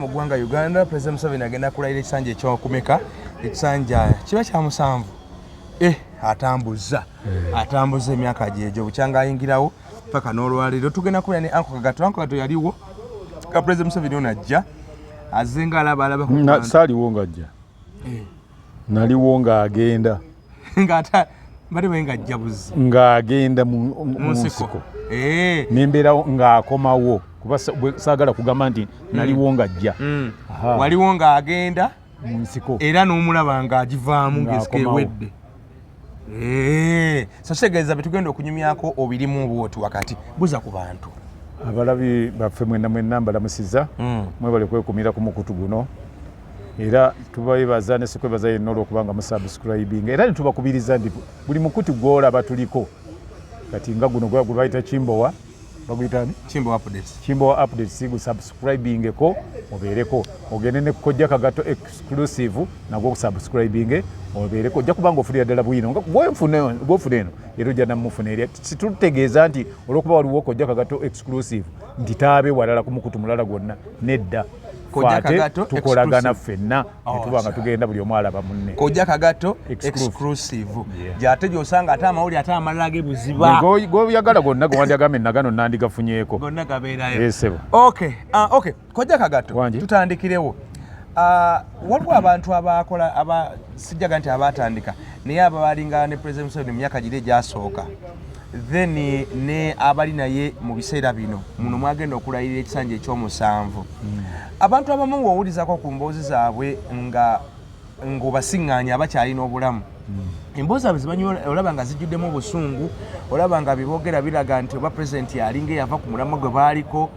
Mugwanga Uganda President Museveni agenda kulayira ekisanja ekyokumeka ekisanja kiba kya musanvu atambuza emyaka gyejo bukyanga ayingirawo paka n'olwaliro tugenda kulya ne Uncle Kagato yaliwo ka President Museveni onajja azenga alaba ku saliwo ngajja naliwo nga agenda ngata bali wenga ajja buzi nga agenda mu nsiko nembeera nga akomawo kuba saagala kugamba nti naliwo nga ajja waliwo nga agenda mu nsiko era n'omulaba nga agivaamu ng'ensiko ewedde so kitegeeza betugenda okunyumyako obirimu bwoti wakati buza ku bantu abalabi baffe mwenna mbalamusiza mwebale kwekumira ku mukutu guno era tubayebaza ne sikwebaza yenna olw'okubanga musubscribing era netubakubiriza nti buli mukutu gwolaba tuliko kati nga guno gwagulwaita Kimbowa baguyitani Kimbowa updates sigu subscribing ko obeereko ogende ne Kojja Kagato exclusive nagwo subscribing obeereko ojja kubanga ofulira ddala bwino nga gwofuna eno era ojja namufuna eri situtegeeza nti olw'okuba waliwo Kojja Kagato exclusive nti taabe walala ku mukutu mulala gwonna nedda tukolagana ffenna netuba nga tugenda buli omu alaba munne Kojja Kagato exclusive gyate gyosanga ate amawuli ate amalala gebuziba goyagala gonna gwandyagambe nagano nandigafunyeeko gonna gabeerayo yesebo okay Kojja Kagato tutandikirewo waliwo abantu abakola sijjaga nti abatandika naye abalinga ne President Museveni mu myaka giri egyasooka then ne abali naye mu biseera bino muno mwagenda okulayirira ekisanja ekyomusanvu abantu abamu ng'owulizako ku mboozi zaabwe ng'obasiŋŋaanya abakyalina obulamu emboozi zaabwe zimanyi olaba nga zijjuddemu obusungu olaba nga biboogera biraga nti oba pulezidenti alinga eyava ku mulamwa gwe baaliko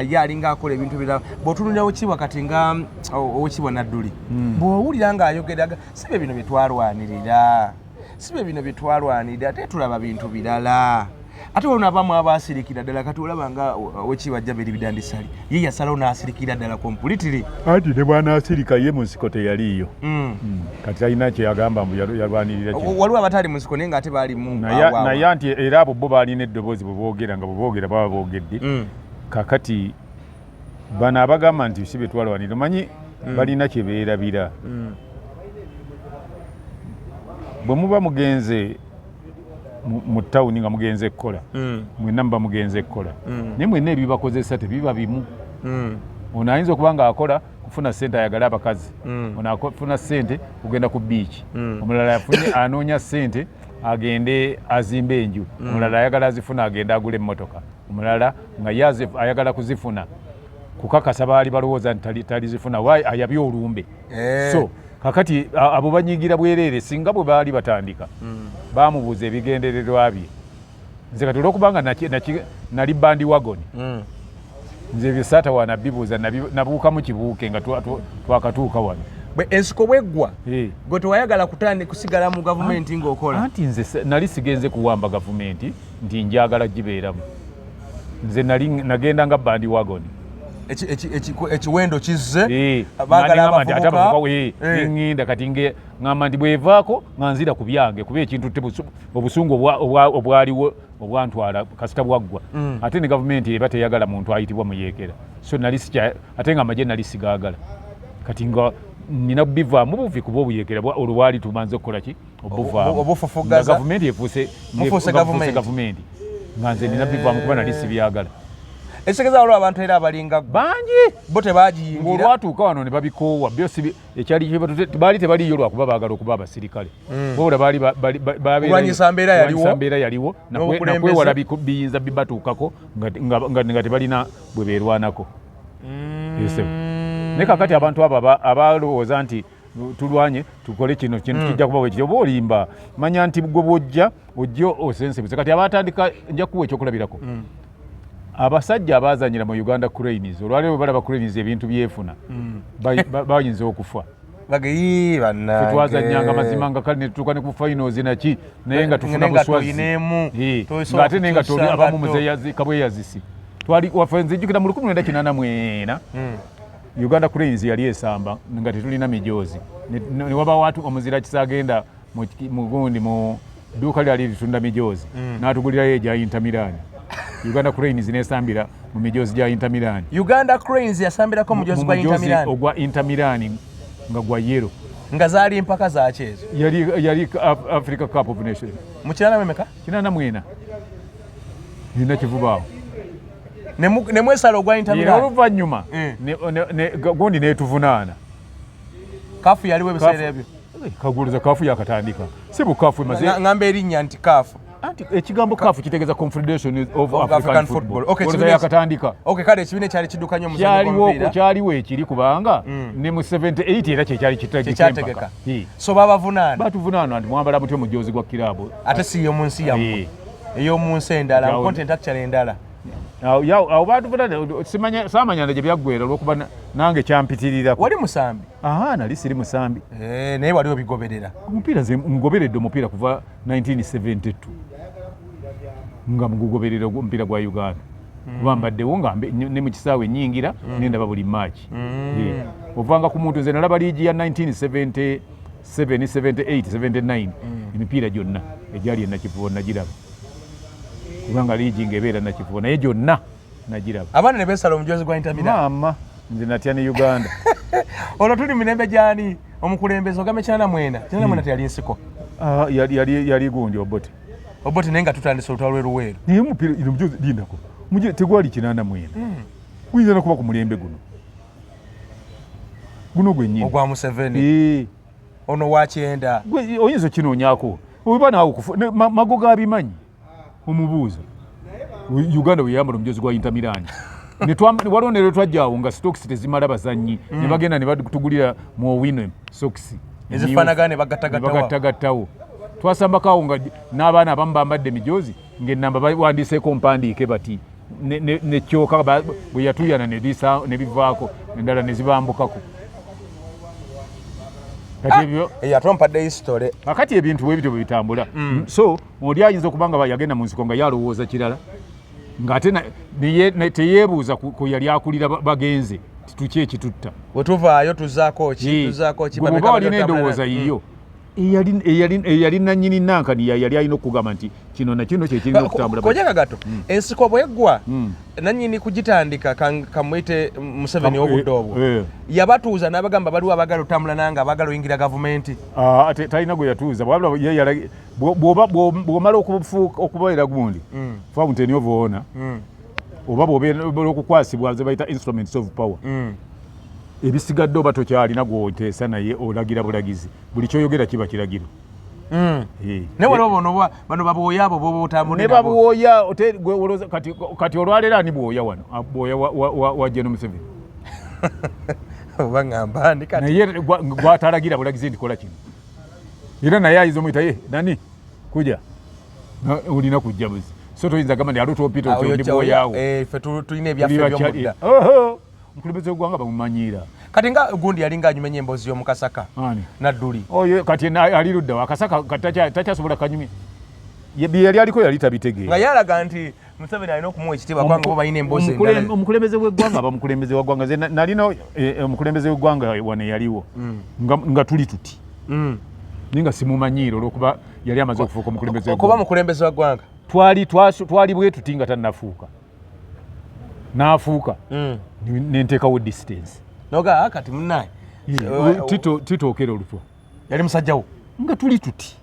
ye alinga akola ebintu birala bw'otunulira Oweekitiibwa kati nga Oweekitiibwa Nadduli bw'owulira ng'ayogera sibe bino byetwalwanirira ate tulaba bintu birala ate wano abamu abasirikira ddala kati olaba nga Oweekitiibwa Jaberi Bidandisali ye yasalawo n'asirikira ddala completely anti ne bw'anaasirika ye mu nsiko teyaliiyo kati alina kyeyagamba mbu yalwanirira waliwo abatali mu nsiko naye ng'ate baalimu naye anti era abo bo baalina eddoboozi bwe boogera nga bwe boogera baba boogedde kakati bano abagamba nti si betwalwanirira manyi balina kye beerabira bwe muba mugenze mu tawuni nga mugenze ekkola mwenna muba mugenze ekkola naye mwenna ebibakozesa tebiba bimu ono ayinza okuba nga akola kufuna ssente ayagala abakazi ono afuna ssente kugenda ku biiki omulala yafunye anoonya ssente agende azimbe enju omulala ayagala azifuna agende agula emmotoka omulala nga ye ayagala kuzifuna kukakasa baali balowooza nti talizifuna waayi ayabye olumbe so kakati abo banyigira bwereere singa bwe baali batandika bamubuuza ebigendererwa bye nze kati olw'okubanga nali bandi wagoni nze bisaata wanabibuuza nabuuka mu kibuuke nga twakatuuka wano ensiko bweggwa gwe tewayagala kusigala mu gavumenti ng'okola anti nze nali sigenze kuwamba gavumenti nti njagala gibeeramu nze nagenda nga bandi wagoni ekiwendo kizze neŋŋenda kati ŋŋamba nti bwevaako nga nzira ku byange kuba ekintu obusungu obwaliwo obwantwala kasita bwaggwa ate ne gavumenti eba teyagala muntu ayitibwa muyeekera so ate nga amagye nali sigaagala kati nga nina bivaamu buvi kuba obuyeekera olwo bwali tumanze okukola ki obuvaamu gavumenti efuuse gavumenti nga nze nina bivaamu kuba nali sibyagala ekitegeeza waliwo abantu era abalinga bangi bo tebagiyingira olwatuuka wano ne babikoowa ekyali baali tebaliyo lwakuba baagala okuba abasirikale bobula kulwanyisa mbeera yaliwo nakwewala biyinza bibatuukako nga tebalina bwe beerwanako naye kakati abantu abo abalowooza nti tulwanye tukole kino kintu kijja kuba wekiri oba olimba manya nti gwe bwojja ojja osensibuze kati abatandika nja kuwa ekyokulabirako abasajja abaazanyira mu Uganda Cranes olwaleero bwe balaba Cranes ebintu byefuna bayinza okufa twazanyanga mazima nga kale netutuuka ne ku finals naki naye nga tufuna buswazi ng'ate naye nga toli abamu muzeeyazi kabweyazisi waffe nzijjukira mu 1984 Uganda Cranes yali esamba nga tetulina mijoozi ne waba watu omuzira kisagenda mu gundi mu duuka lyali litunda mijoozi n'atugulirayo egya Inter Milan Uganda Cranes nesambira mu mijoozi gya Inter Milan. Uganda Cranes yasambirako mujoozi gwa Inter Milan. Ogwa Inter Milan nga gwa yero. Nga zaali mpaka za chezo. Yali Africa Cup of Nations. Mu kinana mwemeka? Kinana mwena. Nina kivubaawo. Ne mwesala ogwa Inter Milan. Oluvannyuma ne gundi neetuvunaana. Kafu yaliwo ebiseera ebyo. Kaguluza kafu yakatandika. Si bukafu emaze. Ngamba erinnya nti kafu. Anti ekigambo kafu kitegeeza Confederation of African Football. Okay, kibine yakatandika. Okay, kale ekibine kyali kiddukanya omuzannyo gw'omupiira. Kyaliwo ekiri kubanga ne mu 78 era kyali kitegeeka. So babavunaana. Batuvunaana ndi mwambala mutwe mujoozi gwa kirabo. Ate si yo mu nsi yammwe. Eyo mu nsi endala, content actually endala. Awo batuvunaana saamanya gye byaggwera olw'okuba nange kyampitirira. Wali musambi? Aha, nali siri musambi. Naye wali obigoberera. Omupiira ngoberedde omupiira kuva 1972. Nga mugugoberera omupiira gwa Uganda. Kuba mbaddewo nga ne mu kisaawe nnyingira nendaba buli maaki. Ovanga ku muntu nze nalaba liigi ya 1977, 78, 79 emipiira gyonna egyali enakivubo nagiraba. Kubanga liigi ng'ebeera nakivubo naye gyonna nagiraba. Abaana ne beesala omujoozi gwa Inter Milan. Maama nze natya ne Uganda. Olwo tuli mirembe gyani omukulembeze ogambe kinana mwena teyali nsiko. Yali gundi Obote. Obote naye nga tutandise olutalo lweruweero. Naye omupiira omujoozi lindako tegwali kinana mwena. Guyinza nokuba ku mulembe guno gwennyini. Ogwa Museveni. Ono wa kyenda. Oyinza okinoonyako. Oba naawe mago g'abimanyi omubuuza. Uganda bwe yayambala omujoozi gwa Inter Milan. Waliwo ne lwe twajjaawo nga stokisi tezimala bazannyi ne bagenda ne batugulira mu Owino sokisi ezifaanagana ne bagattagattawo. Twasambako awo nga n'abaana abamu bambadde emijoozi ng'ennamba bawandiiseeko mpandiike bati ne kyoka bwe yatuyana ne bivaako endala ne zibambukako. Ate ompadde history. Kakati ebintu bwe bityo bwe bitambula. So oli ayinza okuba nga yagenda mu nsiko nga yalowooza kirala ng'ate teyeebuuza ku yali akulira bagenze tuki ekitutta. Bwe tuvaayo tuzaako ki? Bw'oba walina endowooza yiyo eyali nannyini nankani yali alina okugamba nti kino na kino kyekirina okutambula. Kojja Kagato, ensiko bweggwa nannyini kugitandika kamwite Museveni obudde obwo yabatuuza n'abagamba baliwo abagala otambula nange abagala oyingira gavumenti. Talina gwe yatuuza bw'omala okubeera gundi fountain of honor oba bw'obeera okukwasibwa ze bayita instruments of power. Ebisigadde oba tokyalina gw'oteesa naye olagira bulagizi. Buli kyoyogera kiba kiragiro. Ne waliwo bano babwoya abo boba otambulira. Ne babwoya kati olwaleero ani bwoya wano? Bwoya wa General Museveni. Oba ngamba ndi kati. Naye gw'atalagira bulagizi ndikola kino. Era naye ayinza omuyita nani kuja. Olina kujja buzi. So toyinza gamba nti alutopita ndi bwoya awo. Ffe tulina ebyaffe by'omudda. Omukulembeze w'eggwanga bamumanyiira. Kati nga gundi yalinga anyumenya emboozi y'omu Kasaka. Nadduli. Oyo kati ali ludda wa Kasaka takyasobola kanyumya. Bye yali aliko yali tabitegeera. Nga yalaga nti Museveni alina okumuwa ekitiibwa kubanga bo balina emboozi endala. Omukulembeze w'eggwanga aba mukulembeze w'eggwanga. Nze nalina omukulembeze w'eggwanga wano yaliwo nga tuli tuti. Naye nga simumanyiira olw'okuba yali amaze okufuuka omukulembeze w'eggwanga. Kuba mukulembeze w'eggwanga. Twali bwe tuti nga tannafuuka. N'afuuka nenteekawo distance. Noga kati munnaye Tito okera olutwa yali musajjawo nga tuli tuti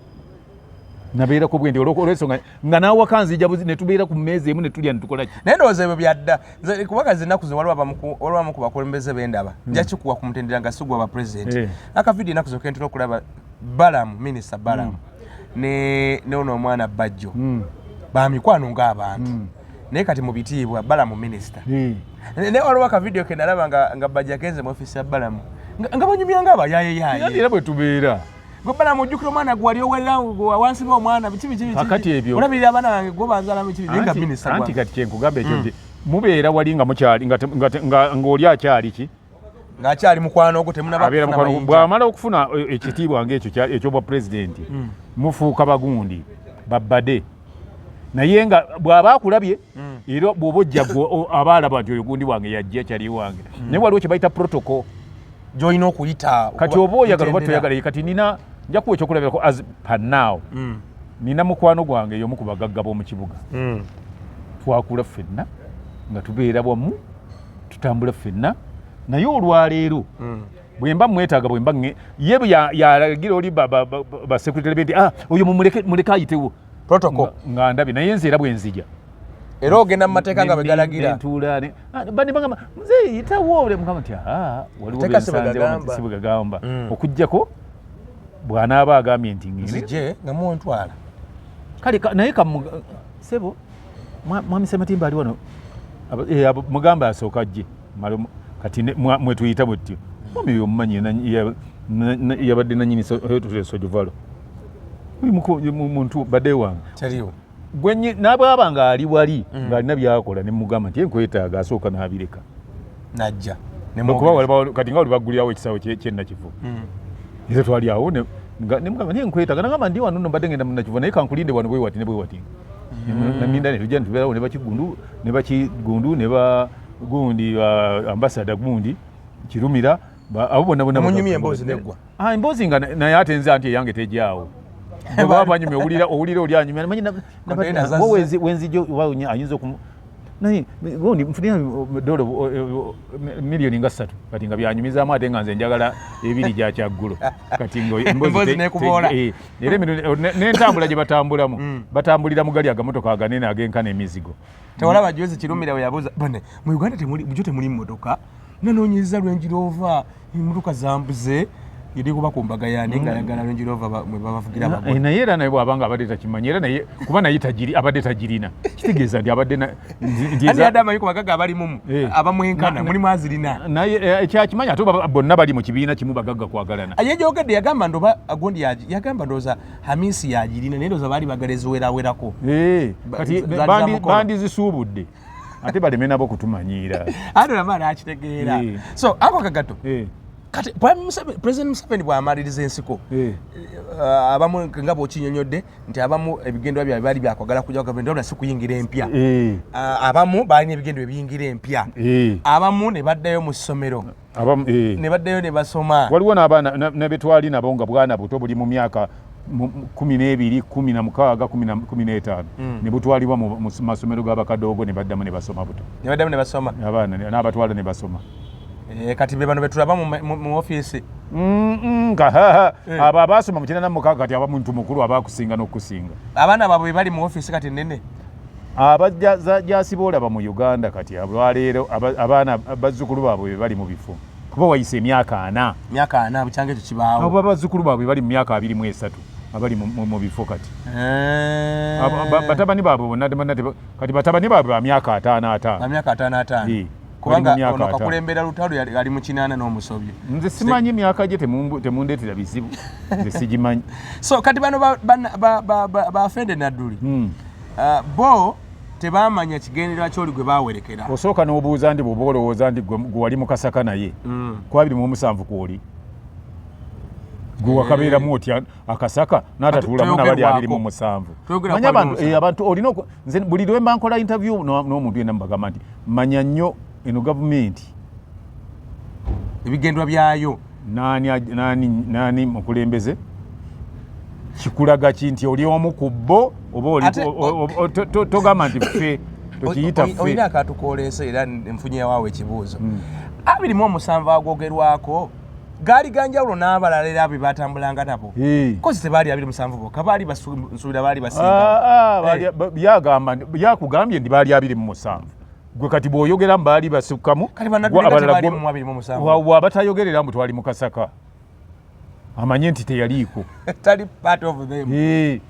nabeerako bwendi olw'ensonga nga naawaka nzija buzi ne tubeera ku mmeeza emu ne tulya ne tukola ki. Naye ndowooza ebyo byadda kubanga ennaku ze waliwo abamu ku bakulembeze b'endaba nja kikuwa ku mutendera nga sigwa aba pulezidenti. Akavidiyo ennaku zokka ntera okulaba Balamu minisita Balamu ne ono omwana Bajjo bamikwano ng'abantu naye kati mu bitiibwa Balamu minisita. Ne waliwo akavidiyo ke nalaba nga Bajjo agenze mu ofiisi ya Balamu nga banyumya ng'abayaayeyaye. Era bwe tubeera gwe Balamu ojjukira omwana gwe wali owerera wansi b'omwana biki kakati ebyo olabirira abaana bange gwe banzaalamu ekiri naye nga minisita. Anti kati kyenkugamba ekyo nti mubeera wali nga mukyali ng'oli akyali ki ng'akyali mukwano ogwo temunaba kufuna mayinja. Bw'amala okufuna ekitiibwa ng'ekyo eky'obwa pulezidenti mufuuka bagundi babbade. Naye nga bw'aba akulabye era bw'oba ojja abaalaba nti oyo gundi wange yajja kyali wange. Naye waliwo kye bayita protocol gy'olina okuyita. Kati oba oyagala oba toyagala kati nina nja kuwa ekyokulabirako as per now. Nina mukwano gwange y'omu ku bagagga b'omu kibuga. Twakula ffenna nga tubeera bwamu tutambula ffenna naye olwaleero bwemba mwetaaga bwemba ye yalagira oli basekretary benti oyo muleke ayitewo protocol nga ndabye naye nze era bwenzija era ogenda mu mateeka nga begalagira banebagamba nze yitawo mugamba nti waliwo bensanze sibwegagamba okuggyako bw'anaaba agambye nti nzije nga muntwala kale naye sebo mwami Sematimba ali wano mugamba asooka ajje kati mwetuyita bwetyo mwami oyo omumanyi yabadde nanyini Sojuvalo muntu badde wange n'abwaba nga ali wali ng'alina byakola ne mugamba nti enkwetaaga asooka n'abireka najja kati nga oli baggulirawo ekisawo kyennakivu ese twali awo nemugamba naye enkwetaaga nagamba ndi wano mbadde ngenda munakivu naye kankulinde wano bwewati ne bwewati naminda ne tujja netubeerawo ne bakigundu ne bagundi ambasada gundi kirumira abo bonna munyumya emboozi neggwa emboozi nga naye ate nze anti eyange tejjaawo bwabanyumya owulira oli anyumya manyi wenzijo wawunya ayinza okumu naye gundi nfunira dolo miliyoni nga 3 kati nga byanyumizaamu ate nga nze njagala ebiri gya kyaggulo kati emboozi nekubola era n'entambula gye batambulamu batambulira mu gali agamotoka aganene agenkana emizigo tewalaba Jozi Kirumira we yabuuza bane mu Uganda temuli mmotoka nanoonyeza Range Rover emmotoka zambuze yedi kuba ku mbaga yandi ngayagala Range Rover mwe babavugira abagole naye era naye bwabanga abadde takimanyi era naye kuba naye abadde tagirina kitegeeza nti abadde ndi adama yuko bagaga abali mumu abamwenkana mulimu azirina naye ekyakimanya ate bonna bali mu kibiina kimu bagagga kwagalana yejogedde yagamba ndoba agondi yagamba ndoza Hamisi yagirina naye ndoza bali bagalezi werawerako kati bandi zisuubudde ate baleme nabo kutumanyiira ate namala akitegeera so ako kagato kati President Museveni bw'amaliriza ensiko abamu nga bw'okinyonyodde nti abamu ebigendwa byabwe bali byakwagala kujja gavumenti wabula si kuyingira empya abamu balina ebigendwa ebiyingira empya abamu ne baddayo mu ssomero ne baddayo ne basoma waliwo n'abaana ne betwali nabo nga bwana buto buli mu myaka 12, 16, 15 ne butwalibwa mu masomero g'abakadoogo ne baddamu ne basoma buto abaana n'abatwala ne basoma kati be bano betulaba mu office abo abasoma mu 86 kati aba muntu mukulu abakusinga n'okusinga abaana baabwe bali mu office kati nene abajasiba olaba mu Uganda kati abwaleero abaana bazzukulu baabwe bali mu bifo kuba wayise emyaka 4 bucyange tukibaawo abo bazzukulu baabwe bali mu myaka 23 abali mu bifo kati batabani baabwe bonna kati batabani baabwe ba myaka 5 kubanga ono kakulembera lutalo ali mu kinana n'omusobye nze simanyi emyaka gye temundeetera bizibu nze sigimanyi so kati bano bafende nadduli bo tebamanya kigendererwa kyoli gwe bawerekera osooka n'obuuza ndi bw'oba olowooza ndi gwe wali mu kasaka naye ku 27 kwoli gwe wakabeeramu otya akasaka n'atatuulamu nabali 27 manya abantu olina nze buli lwe mba nkola interview n'omuntu yenna mubagamba nti manya nnyo eno gavumenti ebigendwa byayo nani mukulembeze kikulaga ki nti oli omu ku bo oba togamba nti ffe tokiyita ffe olina akatukoleesa era nfunye waawe ekibuuzo 27 agoogerwako gaali ganjawulo n'abalala era be batambulanga nabo kozi tebaali 27 bokka baali basuubira baali basinga yakugambye ndi baali 27 gwe kati bw'oyogera baali basukkamu wabatayogerera mbu twali mu kasaka amanye nti teyaliiko tali part of them he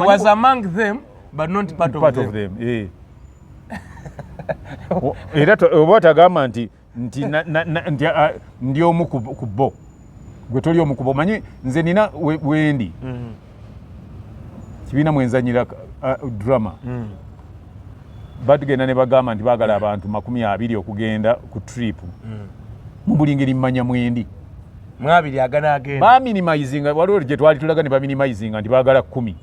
was among them but not part of them era oba tagamba nti ndi omu ku bo gwe toli omu ku bo manyi nze nina wendi kibiina mwenzanyira drama batugenda ne bagamba nti baagala abantu 20 okugenda ku trip mu buli ngeri mmanya mwendi mwabiri aganaagenda baminimizinga waliwo gye twali tulaga ne baminimizinga nti baagala 10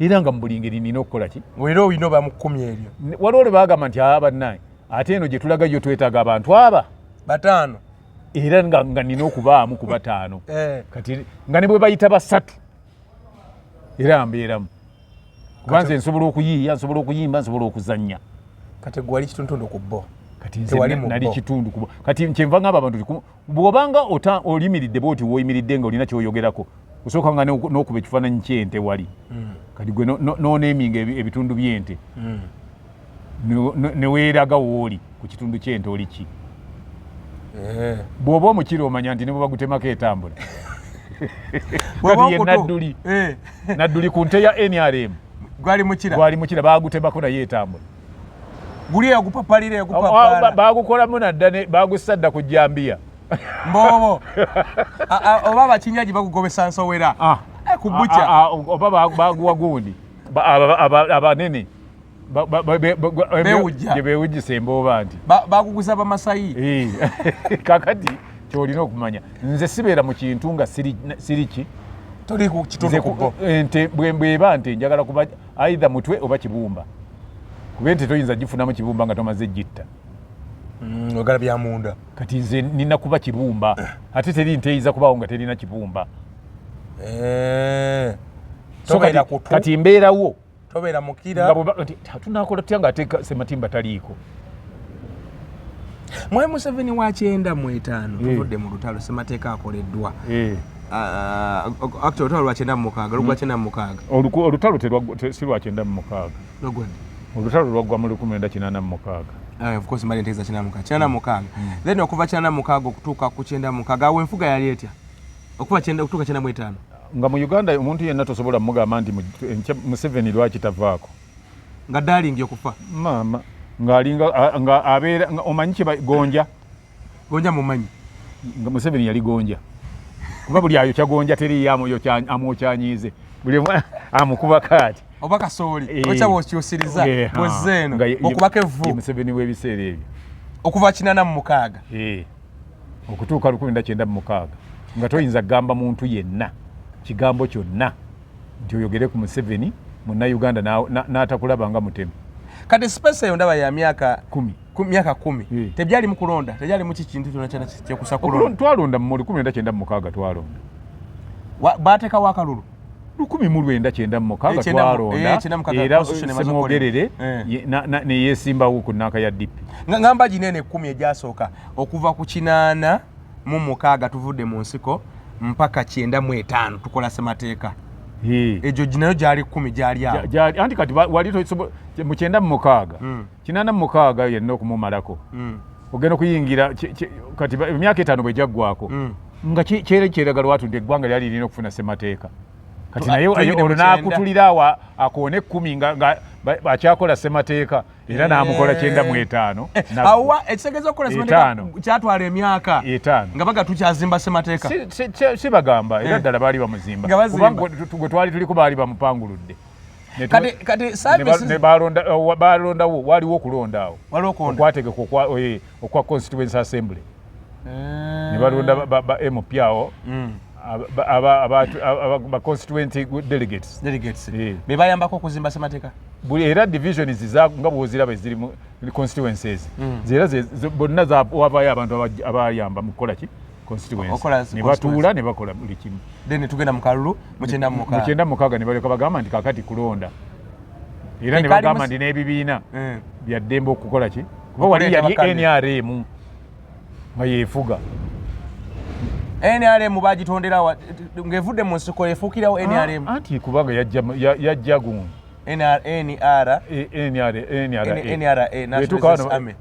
era nga mu buli ngeri nina okukola ki era olina oba mu 10 eryo waliwo le baagamba nti bannaye ate eno gye tulaga yo twetaaga abantu aba 5 era nga nina okubaamu ku 5 kati nga ne bwe bayita 3 era mbeeramu kuba nze nsobola okuyiiya nsobola okuyimba nsobola okuzannya kati gwali kitundu ku bo kati nali kitundu ku bo kati kyenva ngaba abantu bwobanga olimiridde boti woyimiridde nga olina kyoyogerako osooka nga n'okuba ekifaananyi ky'ente wali kati gwe nooneeminga ebitundu by'ente ne weeraga wooli ku kitundu ky'ente oli ki bw'oba omukira omanya nti ne bwe bagutemako etambula kati ye nadduli ku nte ya NRM gwali mukira bagutemako naye etambula guli yagupapalira bagukolamu nadda bagusadda ku Jambiya mbobo oba abakinyaji bagugobesa nsowera ku bucha oba baguwa gundi abanene bewujjisa embooba nti bakuguza abamasayi kakati kyolina okumanya nze sibeera mu kintu nga siriki toli ku kitundu kubo ente bweba nte njagala kuba aidha mutwe oba kibumba kuba ente toyinza gifunamu kibumba nga tomaze gitta ogala bya munda kati nze nina kuba kibumba ate teri nte eyinza kubaawo nga terina kibumba so kati mbeerawo tobeera mukira tunakola tutya nga ateeka Sematimba taliiko Mwai Museveni wa 95 tuvudde mu lutalo Semateeka akoleddwa actually olutalo lwa 96 lugwa 96 olutalo si lwa 96 olutalo lwaggwa mu 1986 of course mali nteza 96 then okuva 96 okutuuka ku 96 awo enfuga yali etya okuva okutuuka 95 nga mu Uganda omuntu yenna tosobola mugamba nti Museveni lwaki tavaako nga dalingi okufa maama nga abeera omanyi kye gonja mumanyi nga Museveni yali gonja kuba buli ayo kyagonja teri amwokyanyiize buli amukuba kaati oba kasooli okyaba okyusiriza bwezeeno okubaka evvu Museveni w'ebiseera ebyo okuva 86 okutuuka 1996 nga toyinza kugamba muntu yenna kigambo kyonna nti oyogere ku Museveni Munnayuganda n'atakulaba nga mutemu kati space eyo ndaba ya myaka 10 tebyali mu kulonda tebyali mu kikintu kyonna kyekusa kulonda twalonda mu 1996 twalonda bateeka wakalulu 1996 twalonda era Semwogerere neyesimbawo ku nnaka ya DP ngamba ginene 10 egyasooka okuva ku 86 tuvudde mu nsiko mpaka 95 tukola Semateeka ejo nayo gyali 10 gyali awo anti kati wali mu 96 yenna okumumalako ogenda okuyingira kati emyaka 5 bwe gyaggwako nga kyeragala watudde eggwanga lyali lirina okufuna Semateeka kati naye olwo n'akutulira awo akoone 10 nga akyakola Semateeka era n'amukola 95 awa ekitegeeza okukola Semateeka kyatwala emyaka 5 nga baga tukyazimba Semateeka si bagamba era ddala baali bamuzimba kubanga gwe twali tuliko baali bamupanguludde kati balondawo waliwo okulondaawo okwategeka okwa Constituency Assembly ne balonda ba MP awo aba constituency delegates be bayambako okuzimba Semateeka buli era divisions nga bwoziraba eziri mu constituencies zera bonna wabayo abantu abayamba mu kukola ki constituency ne batuula ne bakola buli kimu then tugenda mu kalulu mu 96 ne baleka bagamba nti kakati kulonda era ne bagamba nti n'ebibiina bya ddembe okukola ki kuba wali yali NRM nga yeefuga NRM bagitondera ngevudde mu nsiko efuukirawo NRM anti kubanga yajja gumu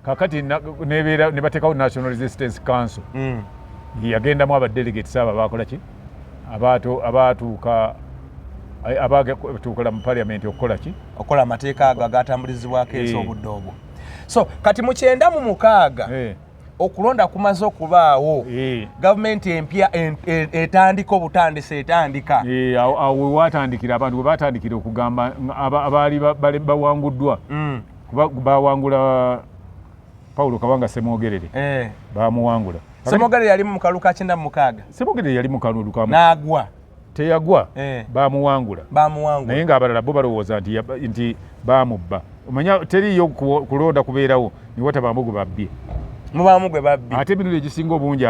kakati ne bateekawo National Resistance Council yagendamu abadelegates abo bakola ki abatuukala mu parliament okukola ki okola amateeka ago agatambulizibwako obudde obwo so kati mu 96 okulonda kumaze okubaawo gavumenti empya etandika obutandisi etandika awo watandikira abantu bwe batandikira okugamba abaali bawanguddwa kuba bawangula Paulo Kabanga Semwogerere bamuwangula Semwogerere yali mu kalu ka 96 Semwogerere yali mu kalu ka n'agwa teyagwa bamuwangula naye ng'abalala bo balowooza nti bamubba omanya teriyo kulonda kubeerawo niwata bambugu babbye mubamu gwe babbi ate ebintu ekisinga obungi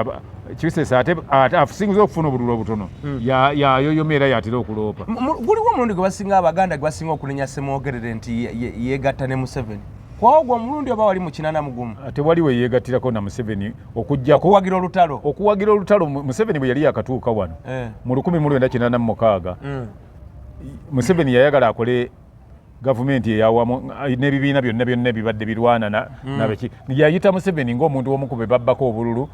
kisesa ate afusingiza okufuna obululu obutono yayoyomera yatera okuloopa guliwo omulundi gwe basinga Abaganda gwe basinga okunenya Semwogerere nti yeegatta ne Museveni kwogwo omulundi oba wali mu 84 ate waliwo yeegattirako na Museveni okujjako okuwagira olutalo Museveni bwe yali yakatuuka wano mu 1986 Museveni yayagala akole gavumenti eyawamu n'ebibiina byonna ebibadde birwana nabeki yayita Museveni ng'omuntu omu ku be babbako obululu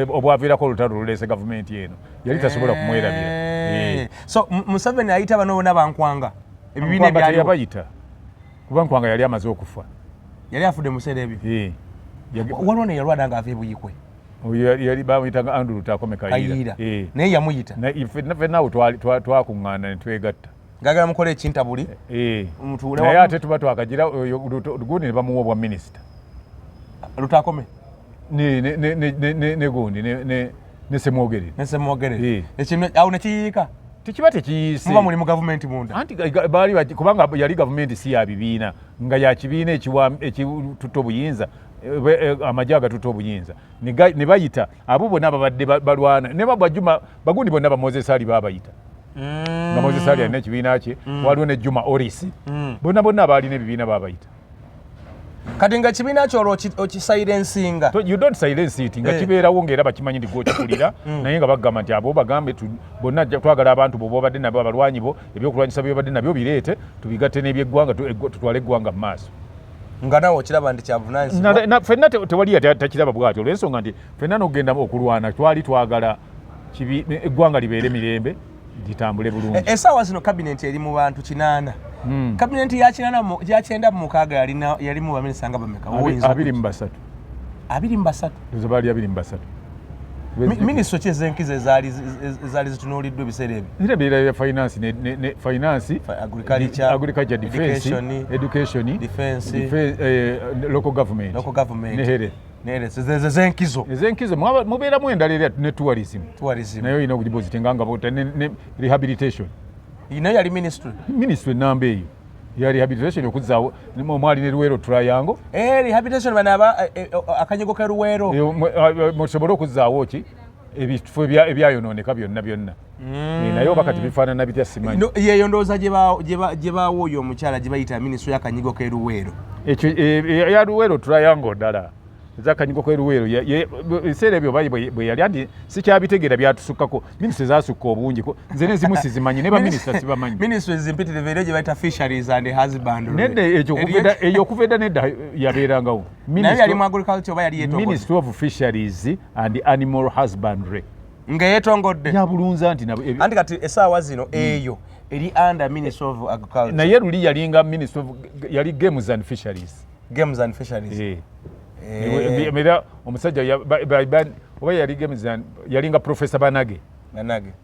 obwaviirako olutalo oluleese gavumenti eno yali tasobola kumwerabira. So Museveni ayita bano bonna bankwanga ebibiina byali yabayita kuba Nkwanga yali amaze okufa, yali afudde mu biseera ebyo. Waliwo ne yalwala nga ava e Buyikwe. Yali bamuyitanga Andrew Takome Kayiira. Naye yamuyita. Ffenna awo twakuŋŋaana ne twegatta. Ngagala mukole ekintabuli. Naye ate tuba twakagira gundi ne bamuwa obwa minisita. Lutakome? Ne gundi ne Semwogere. Ne Semwogere. Awo ne kiyiika? Tekiba tekiyiise. Muba muli mu gavumenti munda. Anti kubanga yali gavumenti si ya bibiina, nga ya kibiina ekitutta obuyinza, amagye agatutta obuyinza. Ne bayita abo bonna ababadde balwana. Ne Juma bagundi bonna ba Moses Ali baabayita. Nga Moses Ali alina ekibiina kye, waliwo ne Juma Orisi. Bonna abaalina ebibiina baabayita. Kati nga kibiina kyo okisilensinga. You don't silence it nga kibeerawo ng'era bakimanyi nti gw'okikulira naye nga bagamba nti abo bagambe bonna twagala abantu bo bobadde nabo abalwanyi bo ebyokulwanyisa byobadde nabyo bireete tubigatte n'ebyeggwanga tutwale eggwanga mu maaso. Nga nawe okiraba nti kyavunaanyizibwa. Ffenna tewali takiraba bw'atyo olw'ensonga nti ffenna n'okugenda okulwana twali twagala eggwanga libeere mirembe litambule bulungi. Essaawa zino kabinenti eri mu bantu 8. Kabinenti ya 9 mu 6 yali mu baminisita nga bameka? 23. 23? Baali 23. Minisitule ki ez'enkizo ezaali zitunuuliddwa ebiseera ebyo? Era ebiera bya finance, agriculture, defense, education, local government, ez'enkizo. Ez'enkizo mubeeramu endala era ne tourism. Naye olina okugibozitenga nga ne rehabilitation. Naye yali ministry namba eyo ya rehabilitation okuzzaawo omwali ne Luweero Triangle. Rehabilitation banaba akanyigo ke Luweero. Musobole okuzzaawo ki ebifo ebyayonooneka byonna. Naye oba kati bifaanana bitya simanyi. Yeeyo ndowooza gye baawo oyo omukyala gye bayita ministry y'akanyigo ke Luweero. Ekyo eya Luweero Triangle ddala. Zakanyigo ke Luweero ebiseera ebyo bwe yali anti sikyabitegeera byatusukkako. Minisitule zaasukka obungi nze n'ezimu sizimanyi ne baminisita sibamanyi. Minisitule zimpitirivu era gye bayita fisheries and husbandry. Nedda eyo okuva edda nedda yabeerangawo. Naye yali mu agriculture oba yali yeetongodde? Ministry of Fisheries and Animal Husbandry. Nga yeetongodde? Yabulunza nti anti kati essaawa zino eyo eri under Ministry of Agriculture. Naye luli yalinga Ministry of yali Games and Fisheries. Games and Fisheries. Mera omusajja oba yalinga Professor Banage.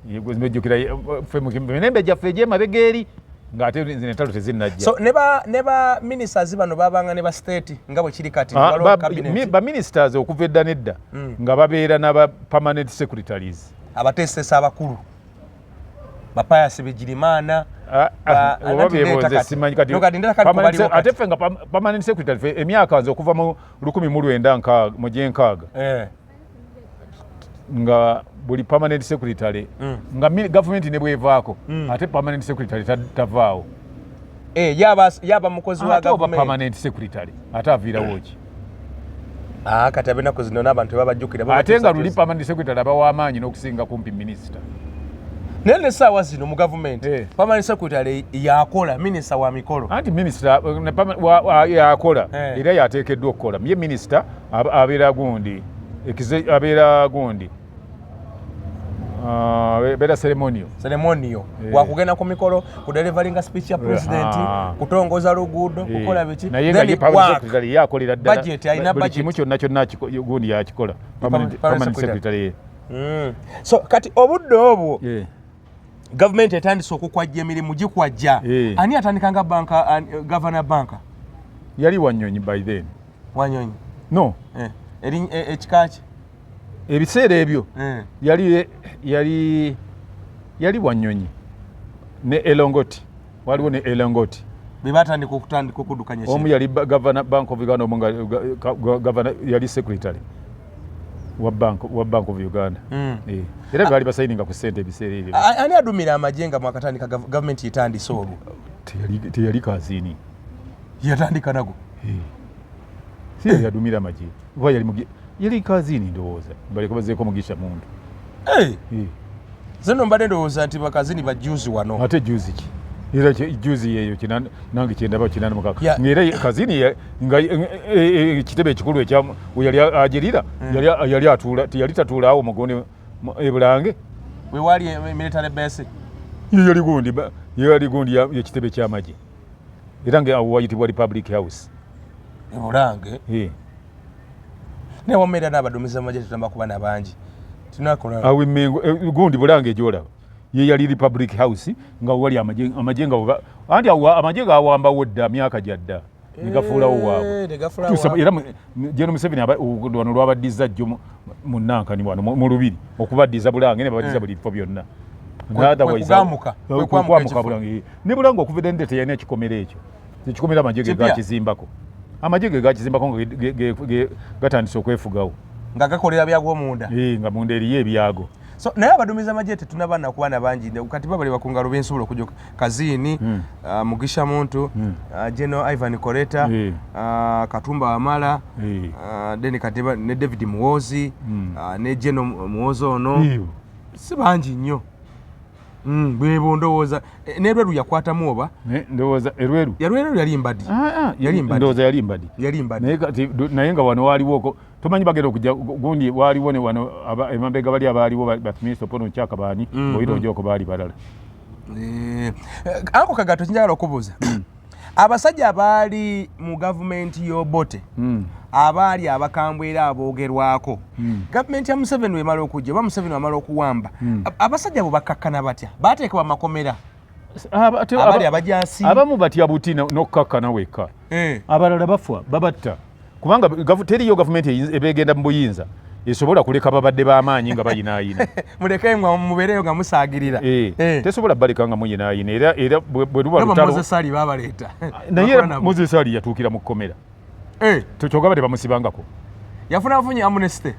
Yegozimejjukira embe gyaffe egy'emabega eri ng'ate entalo tezinnajja. So ne ba ministers bano babanga ne ba state nga bwe kiri kati ba ministers okuva edda nedda nga babeera n'aba permanent secretaries. Abateesesa abakulu. Bapayasi Bigirimana. Ate ffe nga permanent secretary emyaka nze okuva mu 1996 nga buli permanent secretary nga gavumenti ne bwevaako ate permanent secretary tavaawo. Yaba mukozi wa gavumenti permanent secretary ate aviirawo ki? Kati abenaku zino n'abantu babajjukira. Ate nga luli permanent secretary aba w'amaanyi n'okusinga kumpi minisita. Naye n'essaawa zino mu gavumenti permanent secretary yakola minisita wa mikolo. Anti minisita yakola era yateekeddwa okukola. Ye minisita abeera gundi beera ceremonial wakugenda ku mikolo kudelivaringa speech ya president kutongoza luguudo kukola biki. Naye nga ye permanent secretary yakolera ddala buli kimu kyonna gundi yakikola permanent secretary. So kati obudde obwo gavumenti etandise okukwajja emirimu gikwajja. Ani atandikanga banka governor banka? Yali Wanyonyi by then. Wanyonyi? No. Ekika ki? Ebiseera ebyo yali Wanyonyi ne Elongoti. Waliwo ne Elongoti. Bebatandika okuddukanya ki? Omu yali governor Bank of Uganda, omu governor yali secretary wa Bank of Uganda. Era baali basayininga ku ssente ebiseera ebyo. Ani adumira amagye nga mwakatandika gavumenti etandise olwo? Teyali kaziini. Yatandika nago? si yadumira amagye oba yali kazini ndowooza baleka bazeeko mugisha muntu zino mbadde ndowooza nti bakazini bajuzi wano ate juzi ki era juzi yeeyo nange kyendaba 86 ng'era kazini nga ekitebe ekikulu yali agirira yali atuula tiyali tatuula awo mugone ebulange wewali military base yali gundi yekitebe ky'amagye era nga awo wayitibwa Republic House ebulange newameera n'abaduumizi b'amagye tutamba kuba nabangi awo emengo gundi bulange egyolaba ye yali Republic House nga wali amagye nga anti awo amagye gawambawo dda myaka gyadda negafuulawo waabwe era General Museveni wano lwabaddiza jjo mu Nankani wano mu Lubiri okubaddiza bulange ne babaddiza buli bifo byonna kwekwamuka bulange ne bulange okuva edda teyalina ekikomera ekyo ekikomera amagye ge gakizimbako amagye ge gakizimbako nga gatandise okwefugawo nga gakolera byagwo munda nga munda eriyo ebyago so naye abaduumizi amagye tetunabana kuba nabangi kati babali bakungalo bensobola okujja Kazini Mugisha Muntu General Ivan Koreta Katumba Wamala then Katiba ne David Muwozi ne General Muwozi ono si bangi nnyo bwebo ndowooza n'erweru yakwatamu oba ndowooza erweru yali mbadi ndowooza yali mbadi naye nga wano waliwoko tumanyi bagenda okujja gundi waliwo ne wano emambega bali abaaliwo baminister Pono Chaka baani oyita ojoko baali balala Anko Kagato kinjagala okubuuza abasajja abaali mu gavumenti y'Obote abaali abakambwe era aboogerwako gavumenti ya Museveni wemala okujja oba Museveni wamala okuwamba abasajja bo bakakkana batya bateekebwa makomera abaali abajasi abamu batya buti n'okkakkana wekka abalala bafa babatta kubanga teriyo gavumenti ebegenda mu buyinza esobola kuleka babadde b'amaanyi nga bayinaayina muleke nga mubeereyo nga musaagirira tesobola baleka nga muyinaayina era bwe luba lutalo Moses Ali babaleeta naye Moses Ali yatuukira mu kkomera kyokka tebamusibangako yafunafunye amnesty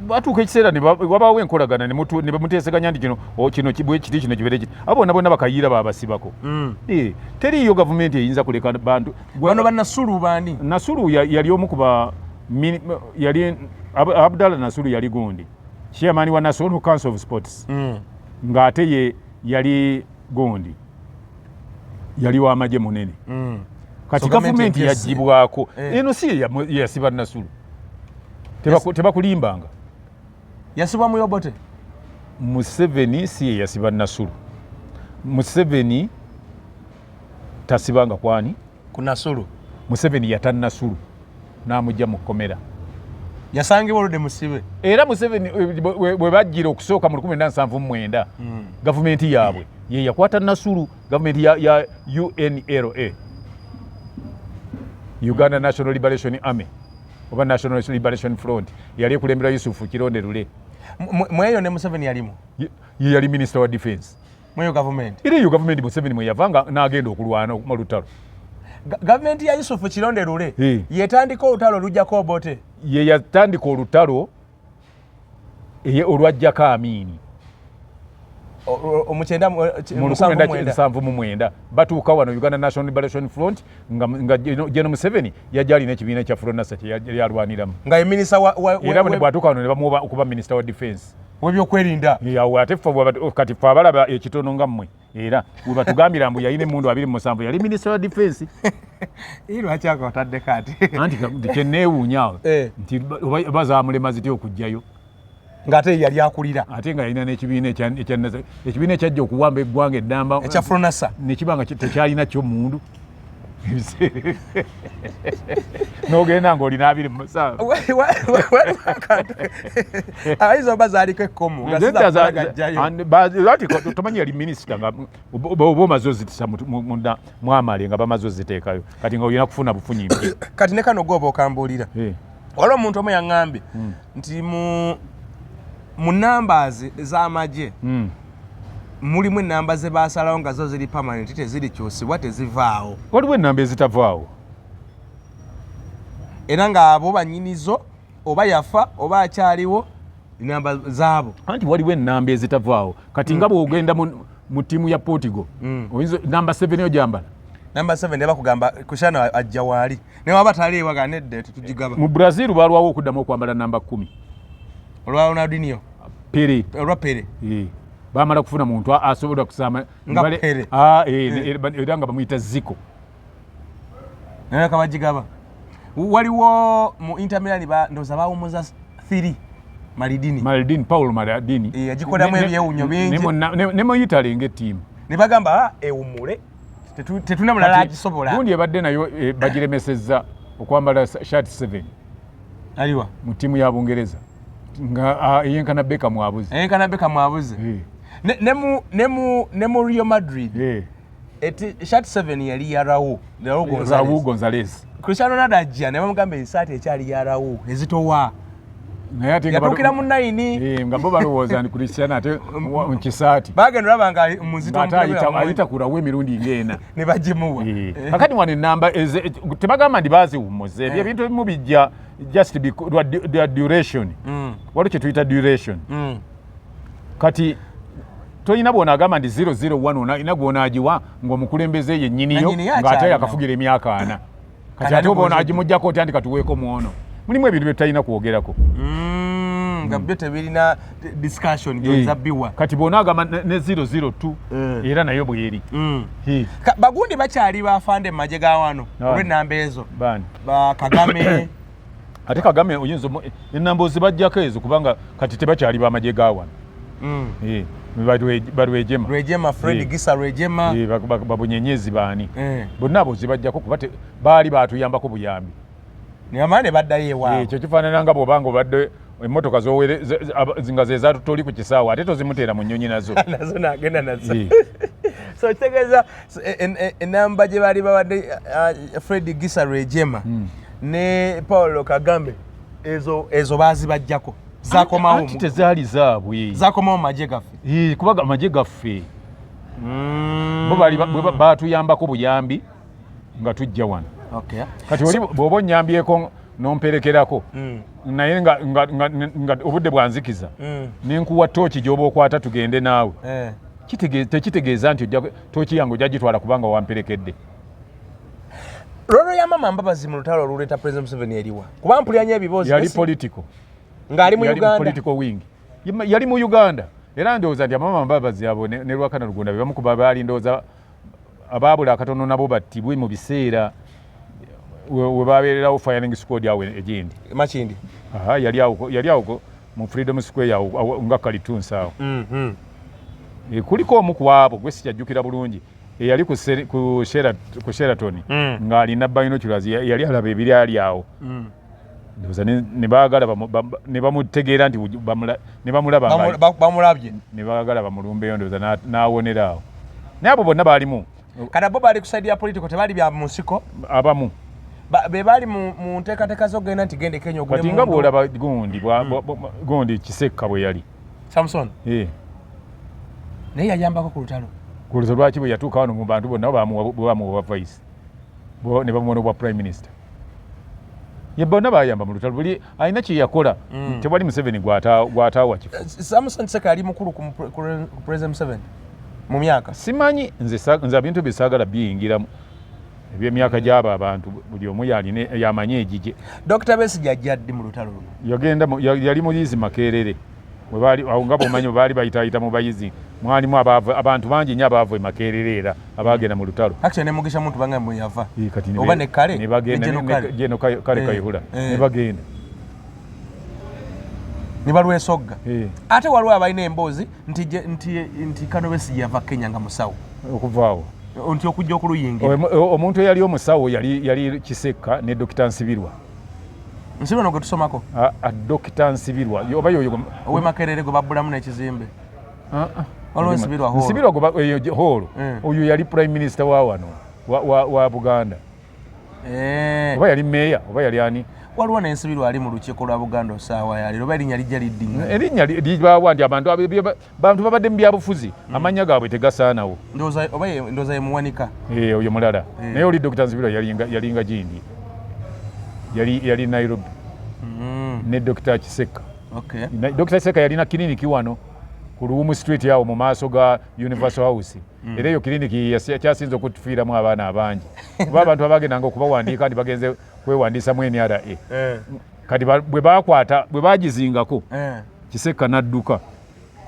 batuuka ekiseera wabaawo enkolagana ne bamuteeseganya nti kino kiti kino kibeere kiti abo bonna bakayiira baabasibako teriyo gavumenti eyinza kuleka bantu bano bannasulu baani Nasulu yali omu kuba yali Abdallah Nasulu yali gundi chairman wa National Council of Sports ng'ate ye yali gundi yali w'amagye munene kati gavumenti yagibwako eno si yasiba Nasulu tebakulimbanga yasibwa mu Obote Museveni si yasiba Nasulu Museveni tasibanga kwani ku Nasulu Museveni yata Nasulu n'amujja mu kkomera yasangibwa oludde musibe era Museveni bwe bajjira okusooka mu 1979 gavumenti yaabwe ye yakwata Nasulu gavumenti ya UNLA Uganda National Liberation Army oba National Liberation Front yali ekulembera Yusufu Kironde Lule mweyo ne Museveni yalimu ye yali Minister wa Defense mweyo government iri yo government Museveni mwe yavanga n'agenda okulwana mu lutalo gavumenti ya Yusufu Kironde Lule yetandika olutalo lujjako Obote ye yatandika olutalo olwajjako Amini omukyenda mu 1979 batuuka wano Uganda National Liberation Front nga General Museveni yajja alina ekibiina kya Fronasa kye alwaniramu nga ye minister era bwe bwatuuka wano ne bamuwa okuba Minister wa Defense w'ebyokwerinda ate kati ffe abalaba ekitono nga mmwe era bwe batugambira mbu yalina emmundu 27 yali Minister wa Defense lwaki akotadde kati anti kyenneewuunya nti bazaamulema zitya okujjayo ng'ate yali akulira ate nga yalina n'ekibiina ekibiina ekyajja okuwamba eggwanga eddamba ekya Fronasa nekiba nga tekyalina kyo mundu n'ogenda ng'olina 27 ayizo bazaaliko ekkomo tomanyi yali minisita nga oba omaze ozitisa mwamale nga bamaze oziteekayo kati nga olina kufuna bufunyimbi kati ne kano gooba okambuulira waliwo omuntu omu yaŋŋambye nti mu numbers z'amagye mulimu ennamba ze baasalawo nga zo ziri permanent tezirikyusibwa tezivaawo waliwo ennamba ezitavaawo era ng'abo bannyinizo oba yafa oba akyaliwo ennamba zaabo anti waliwo ennamba ezitavaawo kati nga bw'ogenda mu ttiimu ya Portugal oyinza namba 7 ojambala Number 7 neba kugamba kushana ajja wali. Ne waba tali waga nedde tutujigaba. Mu Brazil balwawo okuddamu okwambala namba 10. Olwa Ronaldinho. Pere. Olwa Pere. Bamala kufuna muntu asobola kusama nga Pere. Era nga bamuyita Zico. Naye kabajigaba. Waliwo mu Inter Milan ndoza bawumuza 3 Maldini Paulo Maldini yagikodamu ebyewunyo bingi ne mu Italy ng'ettiimu ne bagamba ewummule tetuna mulala agisobola gundi ebadde nayo bagiremesezza okwambala shirt 7 aliwa mu ttiimu ya Bungereza nga yenkana Beckham abuze ne mu Real Madrid eti shirt 7 yali ya Raul Gonzalez Cristiano Ronaldo ajja ne bamugamba esaati ekyali ya Raul ezitowa naye ate yatukira mu 9 nga bo balowooza ndi Cristiano ate mu kisaati bagenda olaba nga muzito ayita kulawo emirundi ng'ena ne bagimuwa kakati wano enamba tebagamba ndi baziwummuze ebyo ebintu ebimu bijja just the duration waliwo kye tuyita duration kati toyina bw'onaagamba ndi 001 olina gw'onaagiwa ng'omukulembeze yennyiniyo ng'ate yakafugira emyaka 4 kati ate oba onaagimugyako oti andi katuweeko mwono mulimu ebintu bye tutalina kwogerako nga byo tebirina discussion gyozabbiwa kati bw'onaagamba ne 002 era nayo bweri bagundi bakyali bafande mu magye ga wano olw'ennamba ezo Kagame ate Kagame oyinza ennamba ozibajjako ezo kubanga kati tebakyali bamagye ga wano Rwejema Fred Gisa Rwejema babunyenyezi baani bonna abo zibajjako kuba baali baatuyambako buyambi niamane baddayo ewaabwe ekyo kifaanana nga bw'obanga obadde emmotoka nga ze zatutoli ku kisaawa ate tozimuteera mu nnyonyi nazo nagenda nazo so kitegeeza enamba gye baali bawadde Fred Gisa Rwejema ne Paulo Kagame ezo baazibajjako zakomawo tezaali zaabwe zakomawo magye gaffe kubaga magye gaffe bo baatuyambako buyambi nga tujja wano kati oli bw'oba onnyambyeko n'omperekerako naye nga obudde bwanzikiza nenkuwa tooki gy'oba okwata tugende naawe tekitegeeza nti tooki yange ojja gitwala kubanga wamperekedde Lolo ya mama Mbabazi mu lutalo oluleeta President Museveni eriwa kuba mpuliranye ebibuuzo yali political ng'ali mu Uganda political wing yali mu Uganda era ndowooza nti amama Mbabazi abo ne Lwakana Lugonda bebamu ku baali ndowooza abaabula akatono nabo battibwe mu biseera we babeererawo firing squad yawe egindi Makindi yali awo mu Freedom Square nga Kalitunsi awo kuliko omu ku abo gwe sikyajjukira bulungi eyali ku Sheraton ng'alina binoculars yali alaba ebiri ali awo ndowooza ne baagala ne bamutegeera nti ne bamulabye ne baagala bamulumbeyo ndowooza n'awonera awo naye abo bonna baalimu kada bo baali ku side ya political tebaali bya musiko abamu be baali mu nteekateeka z'okugenda nti gende Kenya ogule kati nga bw'olaba gundi Kisekka bwe yali Samson naye yayambako ku lutalo lwaki bwe yatuuka wano mu bantu bonna bamuwa vice ne bamuwona obwa prime minister ye bonna bayamba mu lutalo buli alina kye yakola tewali Museveni gw'ataawa kifo Samson Seka ali mukulu ku President Museveni mu myaka simanyi nze ebintu bisaagala biyingiramu ebyemyaka gy'abo abantu buli omu yamanye egigye Dr. Besigye ajja ddi mu lutalo luno yali muyizi Makerere awo nga bwomanyi bwe baali bayitaayita mu bayizi mwalimu abantu bangi nnyo abaava e Makerere era abaagenda mu lutalo actually ne Mugisha muntu banga mwe yava oba ne kale ne bagenda Jeno Kale Kayihura ne bagenda ne balwesogga ate waliwo abalina emboozi nti Kano Besigye yava Kenya nga musawo okuvaawo nti okujja okuluyingira omuntu eyali omusawo yali Kisekka ne Dr. Nsibirwa Nsibirwa gwe tusomako Dr. Nsibirwa oba yoyo owe Makerere gwe babbulamu n'ekizimbe olwo Nsibirwa gwe holo oyo yali prime minister wa wano wa Buganda oba yali meya oba yali ani waliwo n'Ensibirwa ali mu lukiiko lwa Buganda osaawa yali oba erinnya lijja liddinga erinnya libaawa nti abantu babadde mu byabufuzi amannya gaabwe tegasaanawo ndowooza ye Muwanika oyo mulala naye oli Dr. Nsibirwa yalinga gindi yali Nairobi ne Dr. Kisekka Dr. Kisekka yalina kiliniki wano ku Luwumu Street yawo mu maaso ga Universal House era eyo kiliniki yakyasinze okutufiiramu abaana abangi kuba abantu abagendanga okubawandiika ndi bagenze kwewandiisa mu NRA kati bwe bagizingako Kiseka n'adduka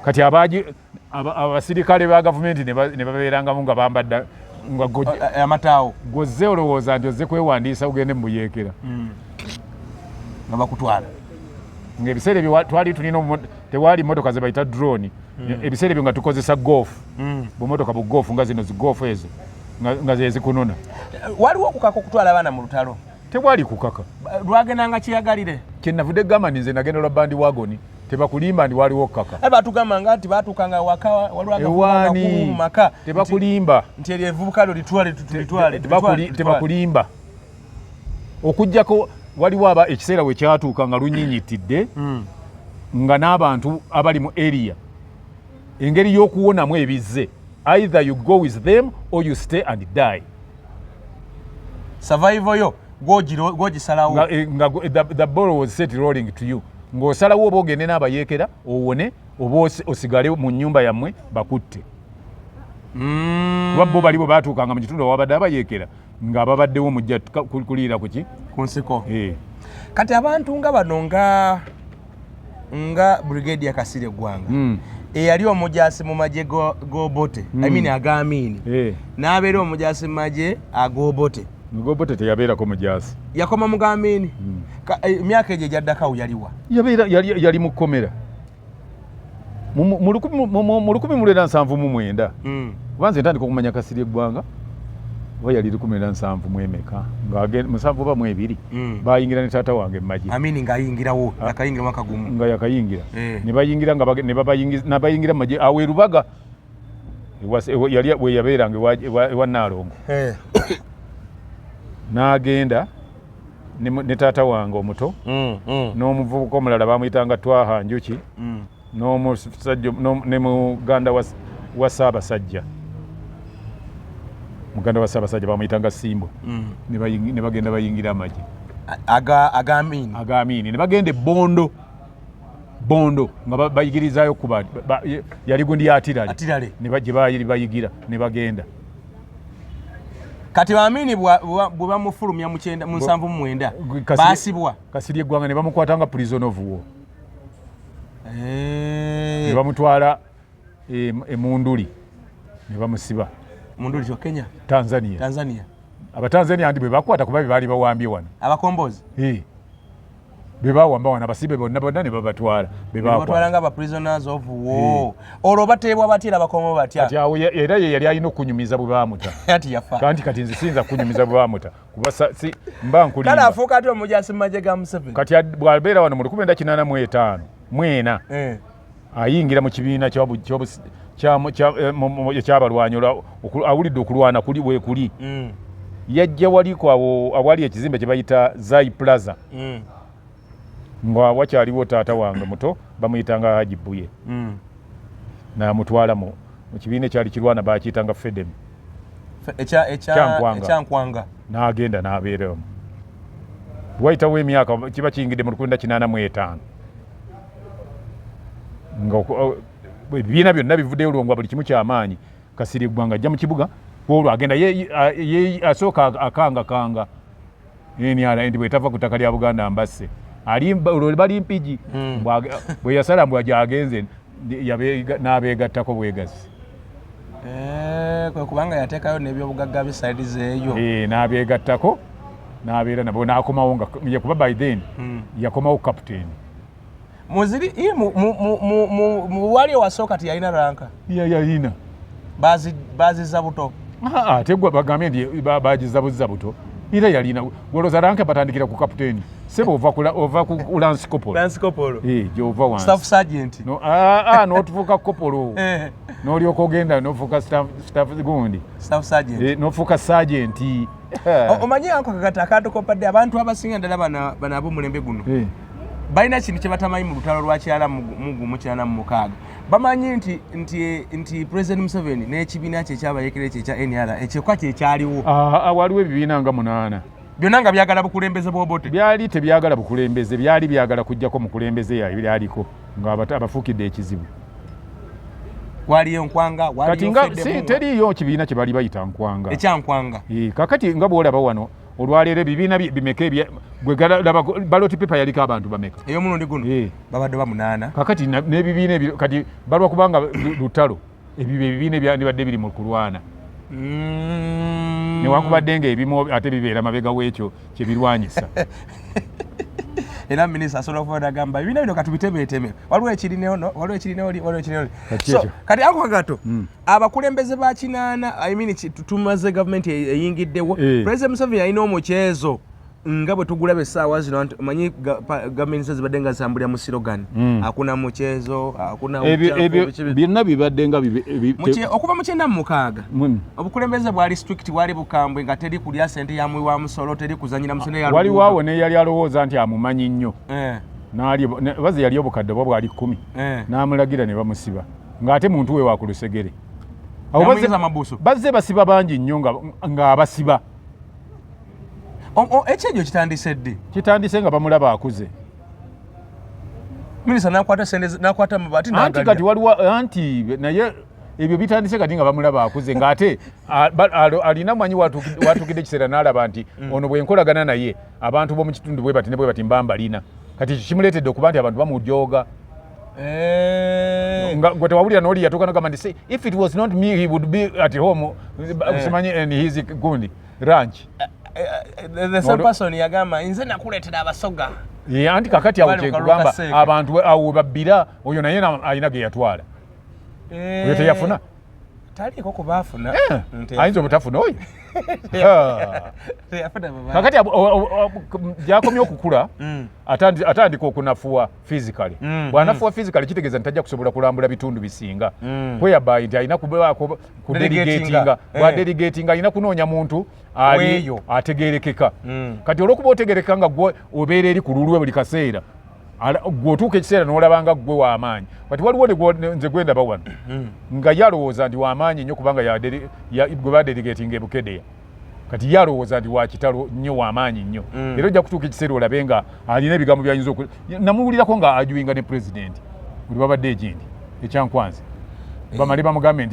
kati abasirikale ba gavumenti ne babeerangamu nga bambadde amataawo gozze olowooza nti ozze kwewandiisa ugende mu buyeekera nga bakutwala ng'ebiseera ebyo twali tulina tewaali motoka ze bayita drone ebiseera ebyo nga tukozesa golf bumotoka bu golf nga zino zigolf ezo nga zezikunona waliwo okukaka okutwala abaana mu lutalo tewali kukaka lwagendanga kiyagalire kyenavudde gamba ni nze nagenda lwa bandi wagoni tebakulimba ndi waliwo kaka batugamba nga nti batukanga waka ewani maka tebakulimba nti eryevubuka lyo litwale tebakulimba okujjako waliwo ekiseera we kyatuuka nga lunyinyitidde nga n'abantu abali mu area engeri y'okuwonamu ebizze either you go with them or you stay and die survival yo gogisalawo the ball was set rolling to you ng'osalawo oba ogende n'abayeekera owone oba osigale mu nnyumba yammwe bakutte kuba bo balibo baatuukanga mu kitundu awabadde abayeekera nga babaddewo mujja kuliira kuki ku nsiko kati abantu nga bano nga Brigadier Kasirye Gwanga eyali omujaasi mu magye g'Obote ag'Amin n'abeera omujaasi mu magye ag'Obote Obote teyabeerako mujaasi yakoma mu g'Amin emyaka egyo egyaddakawo yaliwa yali mu kkomera mu 1979 kuba nze ntandika okumanya Kasirye Gwanga oba yali 17 mwemeka musanvu oba mwebiri bayingira ne taata wange mu magye Amin ng'ayingirawo yakayingira mwaka gumu nga yakayingira ne bayingira nabayingira mu magye awe Rubaga yali we yabeeranga ewa Naalongo n'agenda ne taata wange omuto n'omuvubuka omulala bamuyitanga Twaha Njuki ne muganda wa Ssaabasajja bamuyitanga Simbo ne bagenda bayingira amagye ag'Amin ne bagenda e Bondo nga bayigirizaayo kuba yali gundi ya Atirale gye baali bayigira ne bagenda kati Amin bwe bamufulumya mu 79 baasibwa Kasirye Gwanga ne bamukwata nga prison of war ne bamutwala Munduli ne bamusiba Munduli kyo Kenya Tanzania Abatanzania ndi bwe bakwata kuba baali bawambye wano abakombozi be bawamba wano abasibe bonna ne babatwala batwala nga prisoners of war olwo bateebwa batira bakomo batya kati awo era ye yali alina okunyumiza bwe bamuta kati nze siyinza kunyumiza bwe bamuta kuba mba nkulimba kale afuuka ati omujaasi mu magye ga Museveni kati bw'abeera wano mu 1985 mwena ayingira mu kibiina ky'abalwanyi awulidde okulwana kuli bwe kuli yajja waliko awali ekizimbe kye bayita Zai Plaza nga wakyaliwo taata wange muto bamuyitanga Haji Buye n'amutwala mu kibiina ekyali kirwana bakiyitanga Fedem ekyankwanga n'agenda n'abeeramu wayitawo emyaka kiba kiyingidde mu 1985 nga ebibiina byonna bivuddeyo olwongwa buli kimu kyamaanyi Kasirye Gwanga ajja mu kibuga olwo agenda asooka akangakanga NRA ndi bwetava ku ttaka lya Buganda mbasse olwo bali mpigi bwe yasala mbw agenze n'abeegattako bwegazi kwe kubanga yateekayo n'ebyobugagga bisaidizi eyo n'abeegattako n'abeera nabo n'akomawo nga yakuba by then yakomawo captain muziri wali ewasooka tiyalina ranka yalina bazizza buto ate gwe bagambye nti bagizza buzza buto era yalina gwolooza ranka batandikira ku kapiteeni seba ova ku lance kopolo gyova wansi staff sergeant n'otufuuka kopolo n'olyoka ogenda n'ofuuka staff gundi staff sergeant n'ofuuka sergeant omanyi ako kakati akantukopadde abantu abasinga ddala bano ab'omulembe guno balina kintu kye batamanyi mu lutalo lwa kirala mu 46 bamanyi nti President Museveni n'ekibiina kye ekyabayekera ekyo ekya NRA ekyoka kye kyaliwo waliwo ebibiina nga 8 byonna nga byagala bukulembeze bw'Obote byali tebyagala bukulembeze byali byagala kujjako mukulembeze yayo byaliko nga abafuukidde ekizibu waliyo nkwanga waliyo kati teriyo kibiina kye bali bayita nkwanga ekyankwanga kakati nga bwolaba wano olwaleero ebibiina bimeka baloti pepa yaliko abantu bameka ey'omulundi guno babadde ba 8 kakati n'ebibiina kati balwa kubanga lutalo ebibiina byandibadde biri mu kulwana newankubadde ng'ebimu ate bibeera mabega w'ekyo kye birwanyisa era minisita asobola okuba agamba ebibiina bino katubitemeeteme waliwo ekirineoli so kati ako kagato abakulembeze ba kinaana tumaze gavumenti eyingiddewo President Museveni yalina omukyezo nga bwe tugulaba essaawa zino manyi gavumenti zibadde nga zitambulira mu slogan hakuna mukyezo hakuna byonna bibadde nga okuva mu 96 obukulembeze bwali strict bwali bukambwe nga teri kulya ssente ya muwi wa musolo teri kuzanyira musolo ya waliwo awo ne yali alowooza nti amumanyi nnyo baze yali obukadde bwa bwali 10 n'amulagira ne bamusiba ng'ate muntu we wakulusegere bazze basiba bangi nnyo ng'abasiba ekyejo kitandise ddi kitandise nga bamulaba akuze minisita nakwata mabati anti kati waliwo anti naye ebyo bitandise kati nga bamulaba akuze ng'ate alina mwanyi watukidde ekiseera n'alaba nti ono bwenkolagana naye abantu b'omu kitundu bwe bati ne bwe bati mbambalina kati kimuleetedde okuba nti abantu bamujooga gwe tewawulira n'oli yatuuka n'ogamba nti if it was not me he would be at home simanyi and his gundi ranch the same person yagamba nze nakuleetera abasoga anti kakati awo kyekugamba abantu awo babbira oyo naye alina ge yatwala oyo teyafuna taliiko kubaafuna ayinza obutafuna oyo kakati gyakomye okukula atandika okunafuwa physically bw'anafuwa physically kitegeeza nti tajja kusobola kulambula bitundu bisinga whereby nti alina kudelegatinga bwadelegatinga alina kunoonya muntu ali ategerekeka kati olw'okuba otegerekeka nga gwe obeera eri ku lulwe buli kaseera gwotuuka ekiseera n'olabanga gwe w'amaanyi kati waliwo nze gwendaba wano nga yalowooza nti w'amaanyi nnyo kubanga gwe badelegatinga ebukedeya kati yalowooza nti wakitalo nnyo w'amaanyi nnyo era ojja kutuuka ekiseera olabe nga alina ebigambo byayinza namuwulirako nga ajuwinga ne pulezidenti buli babadde egindi ekyankwanzi bamale bamugambe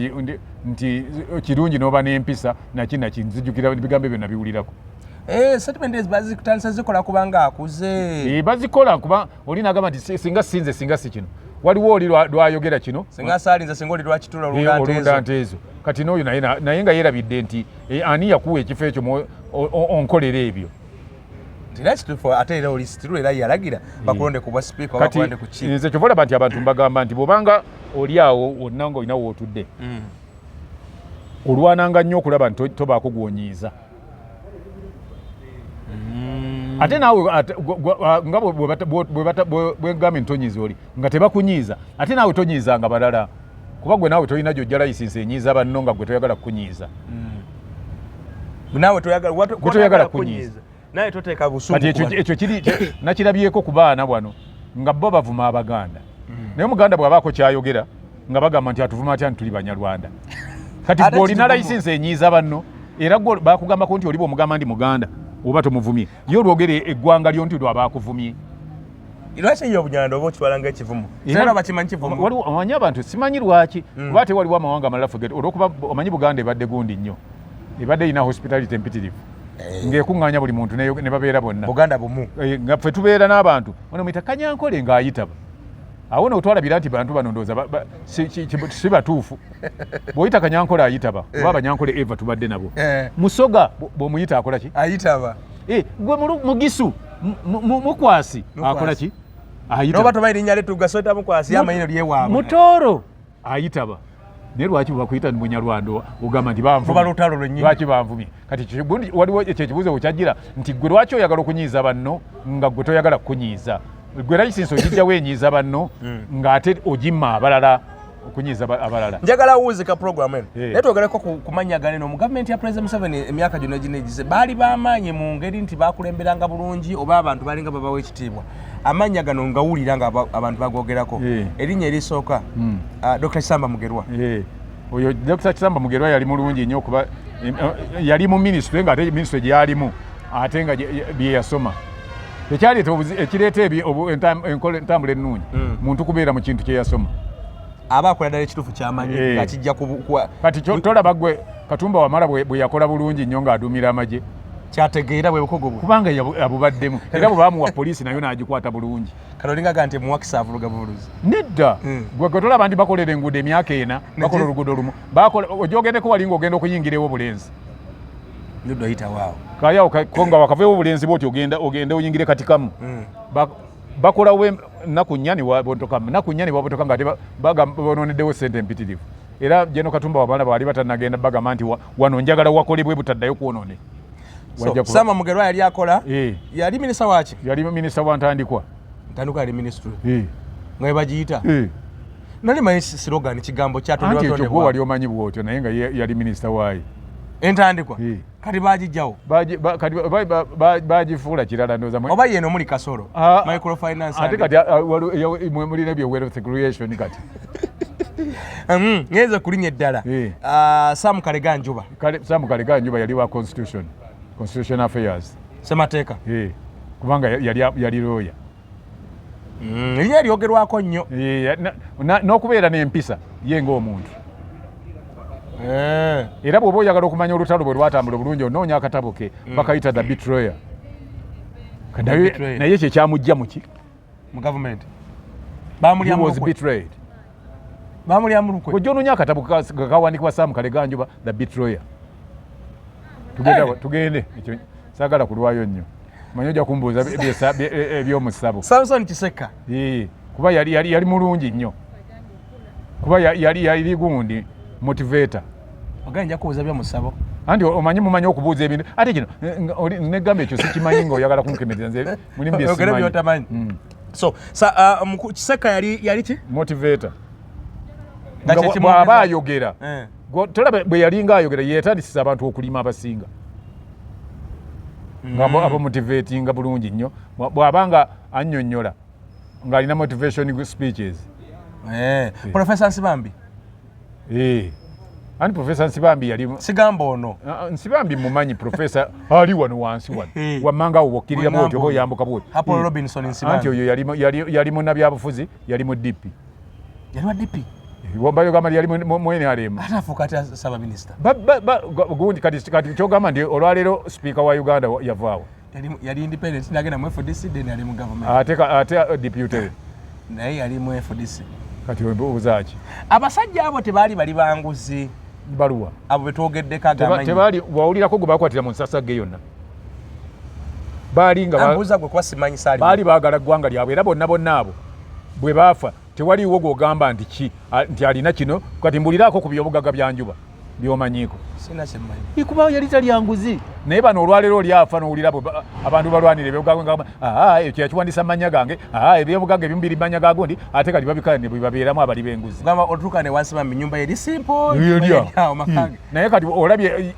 nti kirungi n'oba n'empisa naki nzijukira ebigambo ebyo nabiwulirako settlement bazitandisa zikola kubanga akuze bazikola kuba oli nagamba nti singa si kino waliwo oli lwayogera kino singa asalinza singa oli lwakitula olunda nteezo kati n'oyo naye nga yeerabidde nti ani yakuwa ekifo ekyo onkolera ebyo ate era oli sitiru era yalagira bakulonde ku bwa sipiika oba bakulonde ku ki nze kyova olaba nti abantu mbagamba nti bw'obanga oli awo wonna nga olina wootudde olwananga nnyo okulaba nti tobaako gwonyiiza ate naawe nga bwegambye ntonyiiza oli nga tebakunyiiza ate naawe tonyiizanga balala kuba gwe naawe tolina gyojja layisinsi enyiiza banno nga gwe toyagala kukunyiiza naawe toyagala kunyiiza naye toteeka busungu ekyo kiri nakirabyeko ku baana bwano nga bo bavuma abaganda naye omuganda bw'abaako kyayogera nga bagamba nti atuvuma atya nti tuli banyarwanda kati gwe olina layisinsi enyiiza banno era gwe bakugambako nti oliba omugamba ndi muganda oba tomuvumye ye olwogere eggwanga lyo nti lwabakuvumye lwaki eyo obunyanda oba okitwala ng'ekivumu era bakimanyi kivumu waliwo amanyi abantu simanyi lwaki oba ate waliwo amawanga amalala fugete olwokuba omanyi Buganda ebadde gundi nnyo ebadde erina hospitality empitirivu ng'ekuŋŋaanya buli muntu ne babeera bonna Buganda bumu nga ffe tubeera n'abantu ono mwita Kanyankole ng'ayitaba awo n'otwalabira nti bantu bano ndowooza si batuufu bw'oyita Kanyankole ayitaba oba Abanyankole Eva tubadde nabo Musoga bw'omuyita akola ki ayitaba gwe Mugisu Mukwasi akola ki ayitaba noba toba erinnya letugasota Mukwasi yamanyino lyewaabwe Mutooro ayitaba naye lwaki bwakwita Munyarwanda ogamba nti banvumye lwaki banvumye kati waliwo ekyekibuuzo wekyajjira nti gwe lwaki oyagala okunyiiza banno nga gwe toyagala kukunyiiza gwe layisinsi ogijja wenyiiza banno ng'ate ogimma abalala okunyiiza abalala njagala wuuzika programu eno naye twogereko ku manyagano eno mu gavumenti ya President Museveni emyaka gyonna eginegize baali bamaanyi mu ngeri nti bakulemberanga bulungi oba abantu balinga babawa ekitiibwa amanya gano ngawulira nga abantu bagogerako erinnya erisooka Dr. Kisamba Mugerwa oyo Dr. Kisamba Mugerwa yali mulungi nnyo okuba yali mu minisitule ng'ate minisitule gye yalimu ate nga bye yasoma ekyaleeta ekireeta entambula ennungi muntu kubeera mu kintu kye yasoma aba akola ddala ekituufu kyamanyi nga kijja kati tolaba gwe Katumba Wamala bwe yakola bulungi nnyo ng'adumira amagye kyategeera bwe bukogo bwe kubanga abubaddemu era bwe bamuwa poliisi nayo n'agikwata bulungi kalolingaga nti muwakisa avuluga buvuluzi nedda gwe tolaba nti bakolera enguudo emyaka ena bakola oluguudo lumu ojja ogendeko wali ng'ogenda okuyingirewo obulenzi nedda oyita waawo kayawo konga wakaveewo obulenzi bwoti ogende oyingire kati kamu bakolawo naku nnyani wabotoka nga bononeddewo sente empitirivu era Jeno Katumba Wamala baali batanagenda bagamba nti wano njagala wakolebwe butaddayo kwonone Sama Mugerwa yali akola yali minisita waki yali minisita wa ntandikwa yali ministry nga bagiyita nali manyi slogan kigambo kyatondebwa anti ekyo gwe wali omanyi bwotyo naye nga yali minisita waayo entandikwa kati bagijjawo bagifuula kirala ndowooza oba yeno muli kasoro microfinance ate kati mulina ebyo wealth creation kati ngeze kulinya eddala Sam Kaleganjuba yali wa constitution affairs semateeka kubanga yali lawyer linnya lyogerwako nnyo n'okubeera n'empisa ye ng'omuntu era bw'oba oyagala okumanya olutalo bwe lwatambula obulungi onoonya akatabo ke bakayita the betrayer naye kye kyamujja muki mu gavumenti bamulyamu ojja onoonya akatabo kakawandikibwa Sam Kaleganjuba the betrayer tugende ekyo saagala kulwayo nnyo manyi ojja kumbuuza ebyomusabo Samson Kiseka kuba yali mulungi nnyo kuba yali gundi motivator oganja kubuuza byomusabo anti mumanyi okubuuza ebintu ate kino negamba ekyo sikimanyi ngaoyagala kunkemerera nze mulimu byotamanyi so Kiseka yali ki motivator bw'aba ayogera tolaba bwe yalinga ayogera yeetandisiza abantu okulima abasinga nga abamotivatinga bulungi nnyo bw'abanga annyonnyola ng'alina motivation speeches Professor Nsibambi anti Professor Nsibambi yali sigamba ono Nsibambi mumanyi professor ali wano wansi wano wammanga obokkirira bwoti oba oyambuka bwoti Apollo Robinson Nsibambi anti oyo yali munnabyabufuzi yali mu DP yali wa DP wambayo gamba yali mwene alema atafuka ate saba minister gundi kati kyogamba ndi olwaleero speaker wa Uganda yavaawo yali independent nagenda mu FDC then yali mu government ate deputy naye yali mu FDC kati obuzaaki abasajja abo tebaali bali banguzi baluwa abo betwogeddeko agamanyi tebaali wawulirako gwe bakwatira mu nsasage yonna baali nga ambuuza gwe kuba simanyi saali baali baagala ggwanga lyabwe era bonna abo bwe baafa tewaliwo gw'ogamba nti alina kino kati mbuliraako ku byobugagga bya Njuba byomanyiiko sina kyemmanyi kuba yali talyanguzi naye bano olwaleero oli afa n'owulira abantu balwanira ebyobugagga ekyo yakiwandisa mannya gange ebyobugagga ebimu biri mannya ga gundi ate kati babikane bwe babeeramu abali b'enguzi gamba otuuka ne wansi bambi ennyumba yeri simple naye kati olabye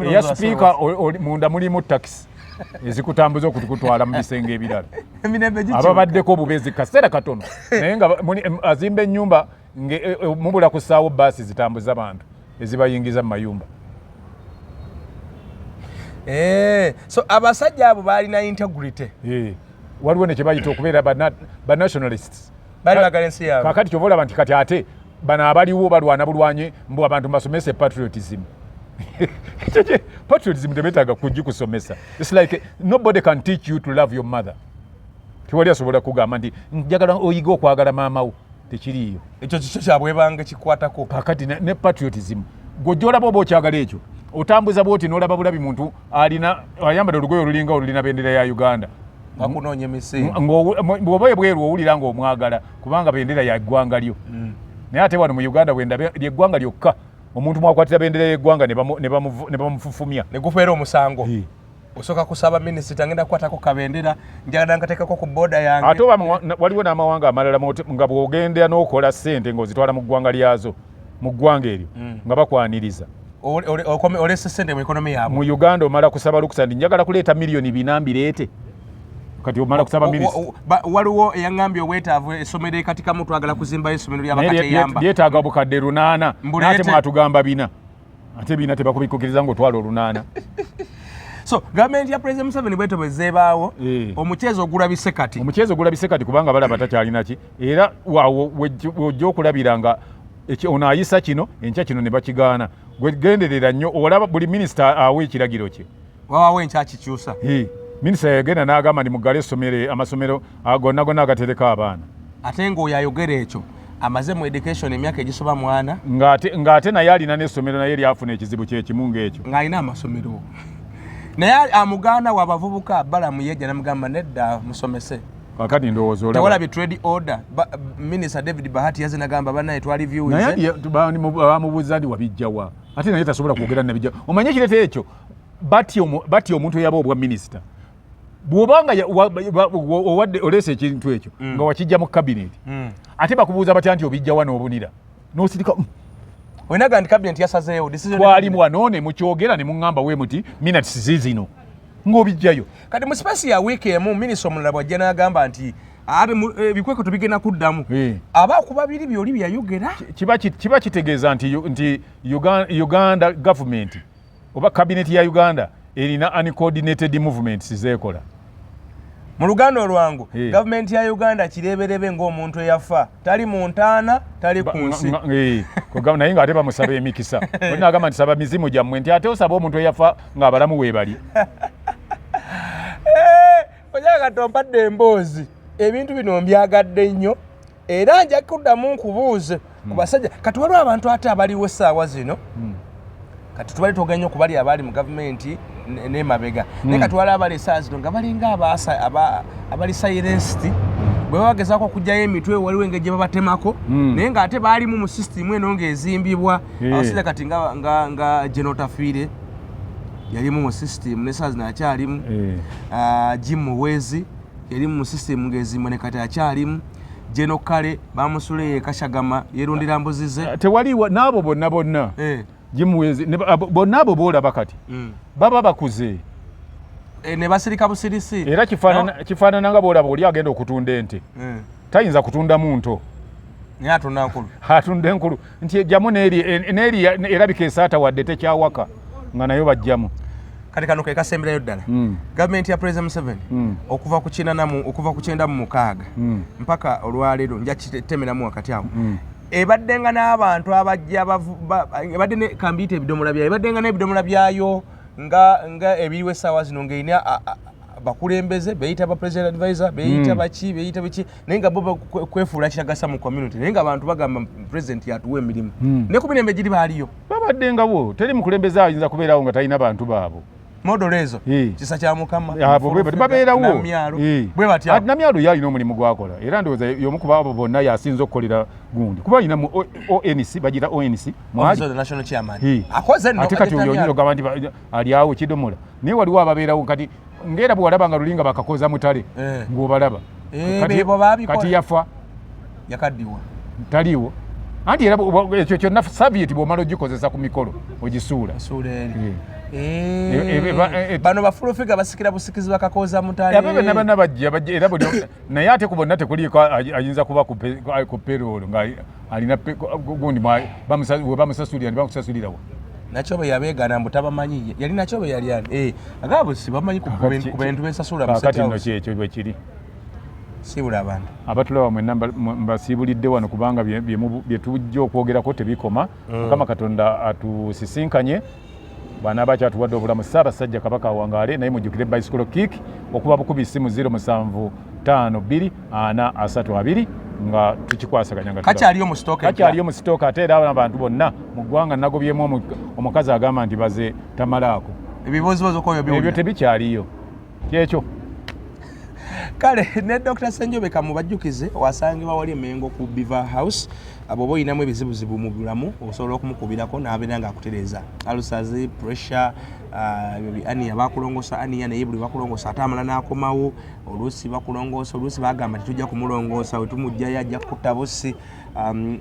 eya sipiika munda mulimu takisi ezikutambuza okutukutwala mu bisenge ebirala ababaddeko obubezi kaseera katono naye nga azimba ennyumba mubula kusaawo baasi zitambuza abantu ezibayingiza mu mayumba so abasajja abo baalina integrity waliwo ne kyebayita okubeera banationalists baali bagala ensi yaabwe kakati kyova olaba nti kati ate bano abaliwo balwana bulwanyi mbu abantu mbasomese patriotism patriotism tebetaaga kugikusomesa. It's like nobody can teach you to love your mother. Tewali asobola kugamba nti njagala oyiga okwagala maama wo, tekiriyo. Ekyo kikyo kyabwebanga kikwatako. Kakati ne patriotism gojolaba oba okyagala ekyo otambuza bwoti n'olaba bulabi muntu alina ayambala olugoye olulinga olulina bendera ya Uganda bakunoonya emisingi bw'oba ebweru owulira ng'omwagala kubanga bendera ya ggwanga lyo. Naye ate wano mu Uganda bwendaba ly'eggwanga lyokka omuntu mwakwatira bendera y'eggwanga ne bamufufumya ne gufeera omusango. Osooka kusaba minisita ngenda kukwatako kabendera njagala nkateekako ku booda yange. Ate waliwo n'amawanga amalala nga bw'ogenda n'okola ssente ng'ozitwala mu ggwanga lyazo mu ggwanga eryo nga bakwaniriza. Olese ssente mu ekonomi yaabwe. Mu Uganda omala kusaba lukusa ndi njagala kuleeta miliyoni 4 mbireete. Kati omala kusaba minisita. Waliwo eyaŋŋambye obwetaavu essomero ekatikamu twagala kuzimbayo essomero ly'abakateyamba. Lyetaaga obukadde 8 n'ate mwatugamba 4. Ate 4 tebakubikukiriza ng'otwala 8. So government ya President Museveni bweto bwezebaawo omuchezo ogulabise kati. Omuchezo ogulabise kati kubanga balaba takyalina ki era waawo wojja okulabiranga onaayisa kino enkya kino ne bakigaana. Gwenderera nnyo olaba buli minisita awa ekiragiro kye. Wawawo enkya kikyusa. Minisita yagenda n'agamba ndi muggale amasomero gonna agatereka abaana. Ate ng'oyo ayogera ekyo amaze mu education emyaka egisoba 4 ng'ate naye alina n'essomero naye lyafuna ekizibu kyekimu ng'ekyo. Ng'alina amasomero. Naye amugaana w'abavubuka Balamu yejja n'amugamba nedda musomese. Kakati ndowooza olaba. Tewala bi trade order. Minister David Bahati yazze n'agamba bannaye twali views. Naye bamubuuza ndi wabijjawa. Ate naye tasobola kwogera nabijja. Omanye ekireta ekyo bati omuntu eyaba obwa minisita. Bw'obanga owadde oleese ekintu ekyo nga wakijja mu cabinet ate bakubuuza batya nti obijjawa n'obunira n'osirika wenaga nti cabinet yasazeewo twalimu wano ne mukyogera ne muŋŋamba we muti minutes zizino ng'obijjayo kati mu space ya wiiki emu minisita omulala bw'ajja n'agamba nti ebikweko tubigenda kuddamu aba ku babiri byoli byayogera kiba kitegeeza nti Uganda government oba cabinet ya Uganda erina uncoordinated movements zeekola. Mu luganda olwangu gavumenti ya Uganda kireberebe ng'omuntu eyafa tali mu ntaana tali ku nsi. Naye ng'ate bamusaba emikisa nagamba nti saba mizimu gyammwe nti ate osaba omuntu eyafa ng'abalamu weebali. Ojaga tompadde emboozi ebintu bino mbyagadde nnyo era nja kuddamu nkubuuze ku basajja kati waliwo abantu ate abaliwo essaawa zino kati tubali twogera nnyo ku bali abali mu gavumenti n'emabega naye kati waliwo abali essaawa zino nga balinga abali silenced bwe bagezaako okugyayo emitwe waliwo engeri gye babatemako naye ng'ate baalimu mu sisitimu eno ng'ezimbibwa abasajja kati nga Genotafiire yalimu mu sisitimu n'essaawa zino akyalimu Jim Muwezi yalimu mu sisitimu ng'ezimbwa ne kati akyalimu Jeno Kale bamusule Kashagama yerundira mbuzi ze tewali n'abo bonna Jimuwezi bonna abo boolaba kati baba bakuze ne basirika busirisi era kifaanana nga boolaba oli agenda okutunda ente tayinza kutunda muntu naye atunda nkulu atunda enkulu nti ejjamu n'eri erabika esaata wadde tekyawaka nga nayo bajjamu kati kano ke kasemberayo ddala gavumenti ya President Museveni okuva ku 96 mpaka olwaleero nja kitemeramu wakati awo ebaddenga n'abantu abajja ebadde ne kambiyita ebidomola byayo ebaddenga n'ebidomola byayo nga ebiriwo essaawa zino ng'erina bakulembeze beyita ba president advisor beyita baki beyita biki naye nga bo kwefuula kiragasa mu community naye nga abantu bagamba president yatuwa emirimu ne ku mirembe giri baaliyo babaddengawo teri mukulembeze ayinza kubeerawo nga talina bantu baabo modolo ezo kisa kya mukama babeerawo bwe batya namyalo yalina omulimu gwakola era ndowooza y'omu ku baabo bonna yasinza okukolera gundi kuba alina mu ONC bagira ONC ate kati oyo ogamba nti ali awo kidomola naye waliwo ababeerawo kati ng'era bwe walaba nga lulinga bakakoza mutale ng'obalaba kati yafa yakaddiwa taliiwo anti era ekyo kyonna sabieti bw'omala ogikozesa ku mikolo ogisuula bano bafulufiga basikira busikizi bakakoza mutale ababe nabana bajja era buli naye ate ku bonna tekuliiko ayinza kuba ku payroll nga alina gundi bamusasulira ne bamusasulirawo nakyo bwe yabeegana mbu tabamanyi yali nakyo bwe yali ani agabo si bamanyi ku bintu bensasula kakati nno kyekyo bwe kiri siibula abantu abatulaba mwenna mbasiibulidde wano kubanga bye tujja okwogerako tebikoma mukama katonda atusisinkanye bwana bakyatuwadde obulamu Ssaabasajja Kabaka awangaale naye mujjukire bicycle kick okuba bukubi simu 0752 nga tukikwasaganya nga kakyaliyo mu stoke ate era abantu bonna mu ggwanga nagobyemu omukazi agamba nti baze tamalaako ebyo tebikyaliyo kyekyo kale ne Dr. Ssenjobe kamubajjukize wasangibwa wali emengo ku Beaver House abo boyinamu ebizibuzibu mu bulamu osobola okumukubirako n'abeera nga akutereeza alusazi pressure aniya bakulongosa aniya naye buli bakulongosa ate amala n'akomawo oluusi bakulongosa oluusi bagamba titujja kumulongoosa we tumujjayo ajja kutta busi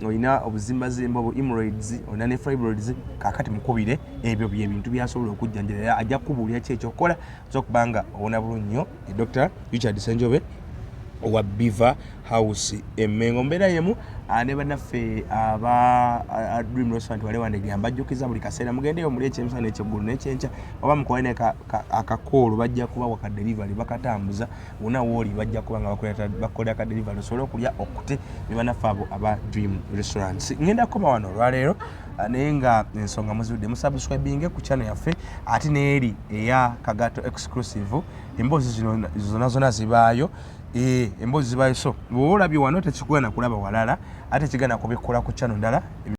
olina obuzimbazimba obu hemorrhoids olina ne fibroids kaakati mukubire ebyo byebintu byasobola okujjanjala ajja kukubuulira ki ekyokukola kyokubanga owona bulungi nnyo Dr. Richard Ssenjobe owa Beaver House Emmengo mbeera yemu ne bannaffe aba Dream Restaurant wale wanegera mbajjukiza buli kaseera mugendeyo muli ekyemisana ekyegulu n'ekyenkya oba mukoine akakoolo bajja kuba waka delivery bakatambuza wonna wooli bajja kuba nga bakolera ka delivery osobola okulya okuti ne bannaffe abo aba Dream Restaurants. Ngenda kukoma wano olwaleero naye nga ensonga muzudde musubscribinge ku channel yaffe ate neeri eya Kagato Exclusive emboozi zonna zibaayo emboozi zibaayo so bw'olabye wano tekigwana kulaba walala ate kigana kubikola ku channel ndala.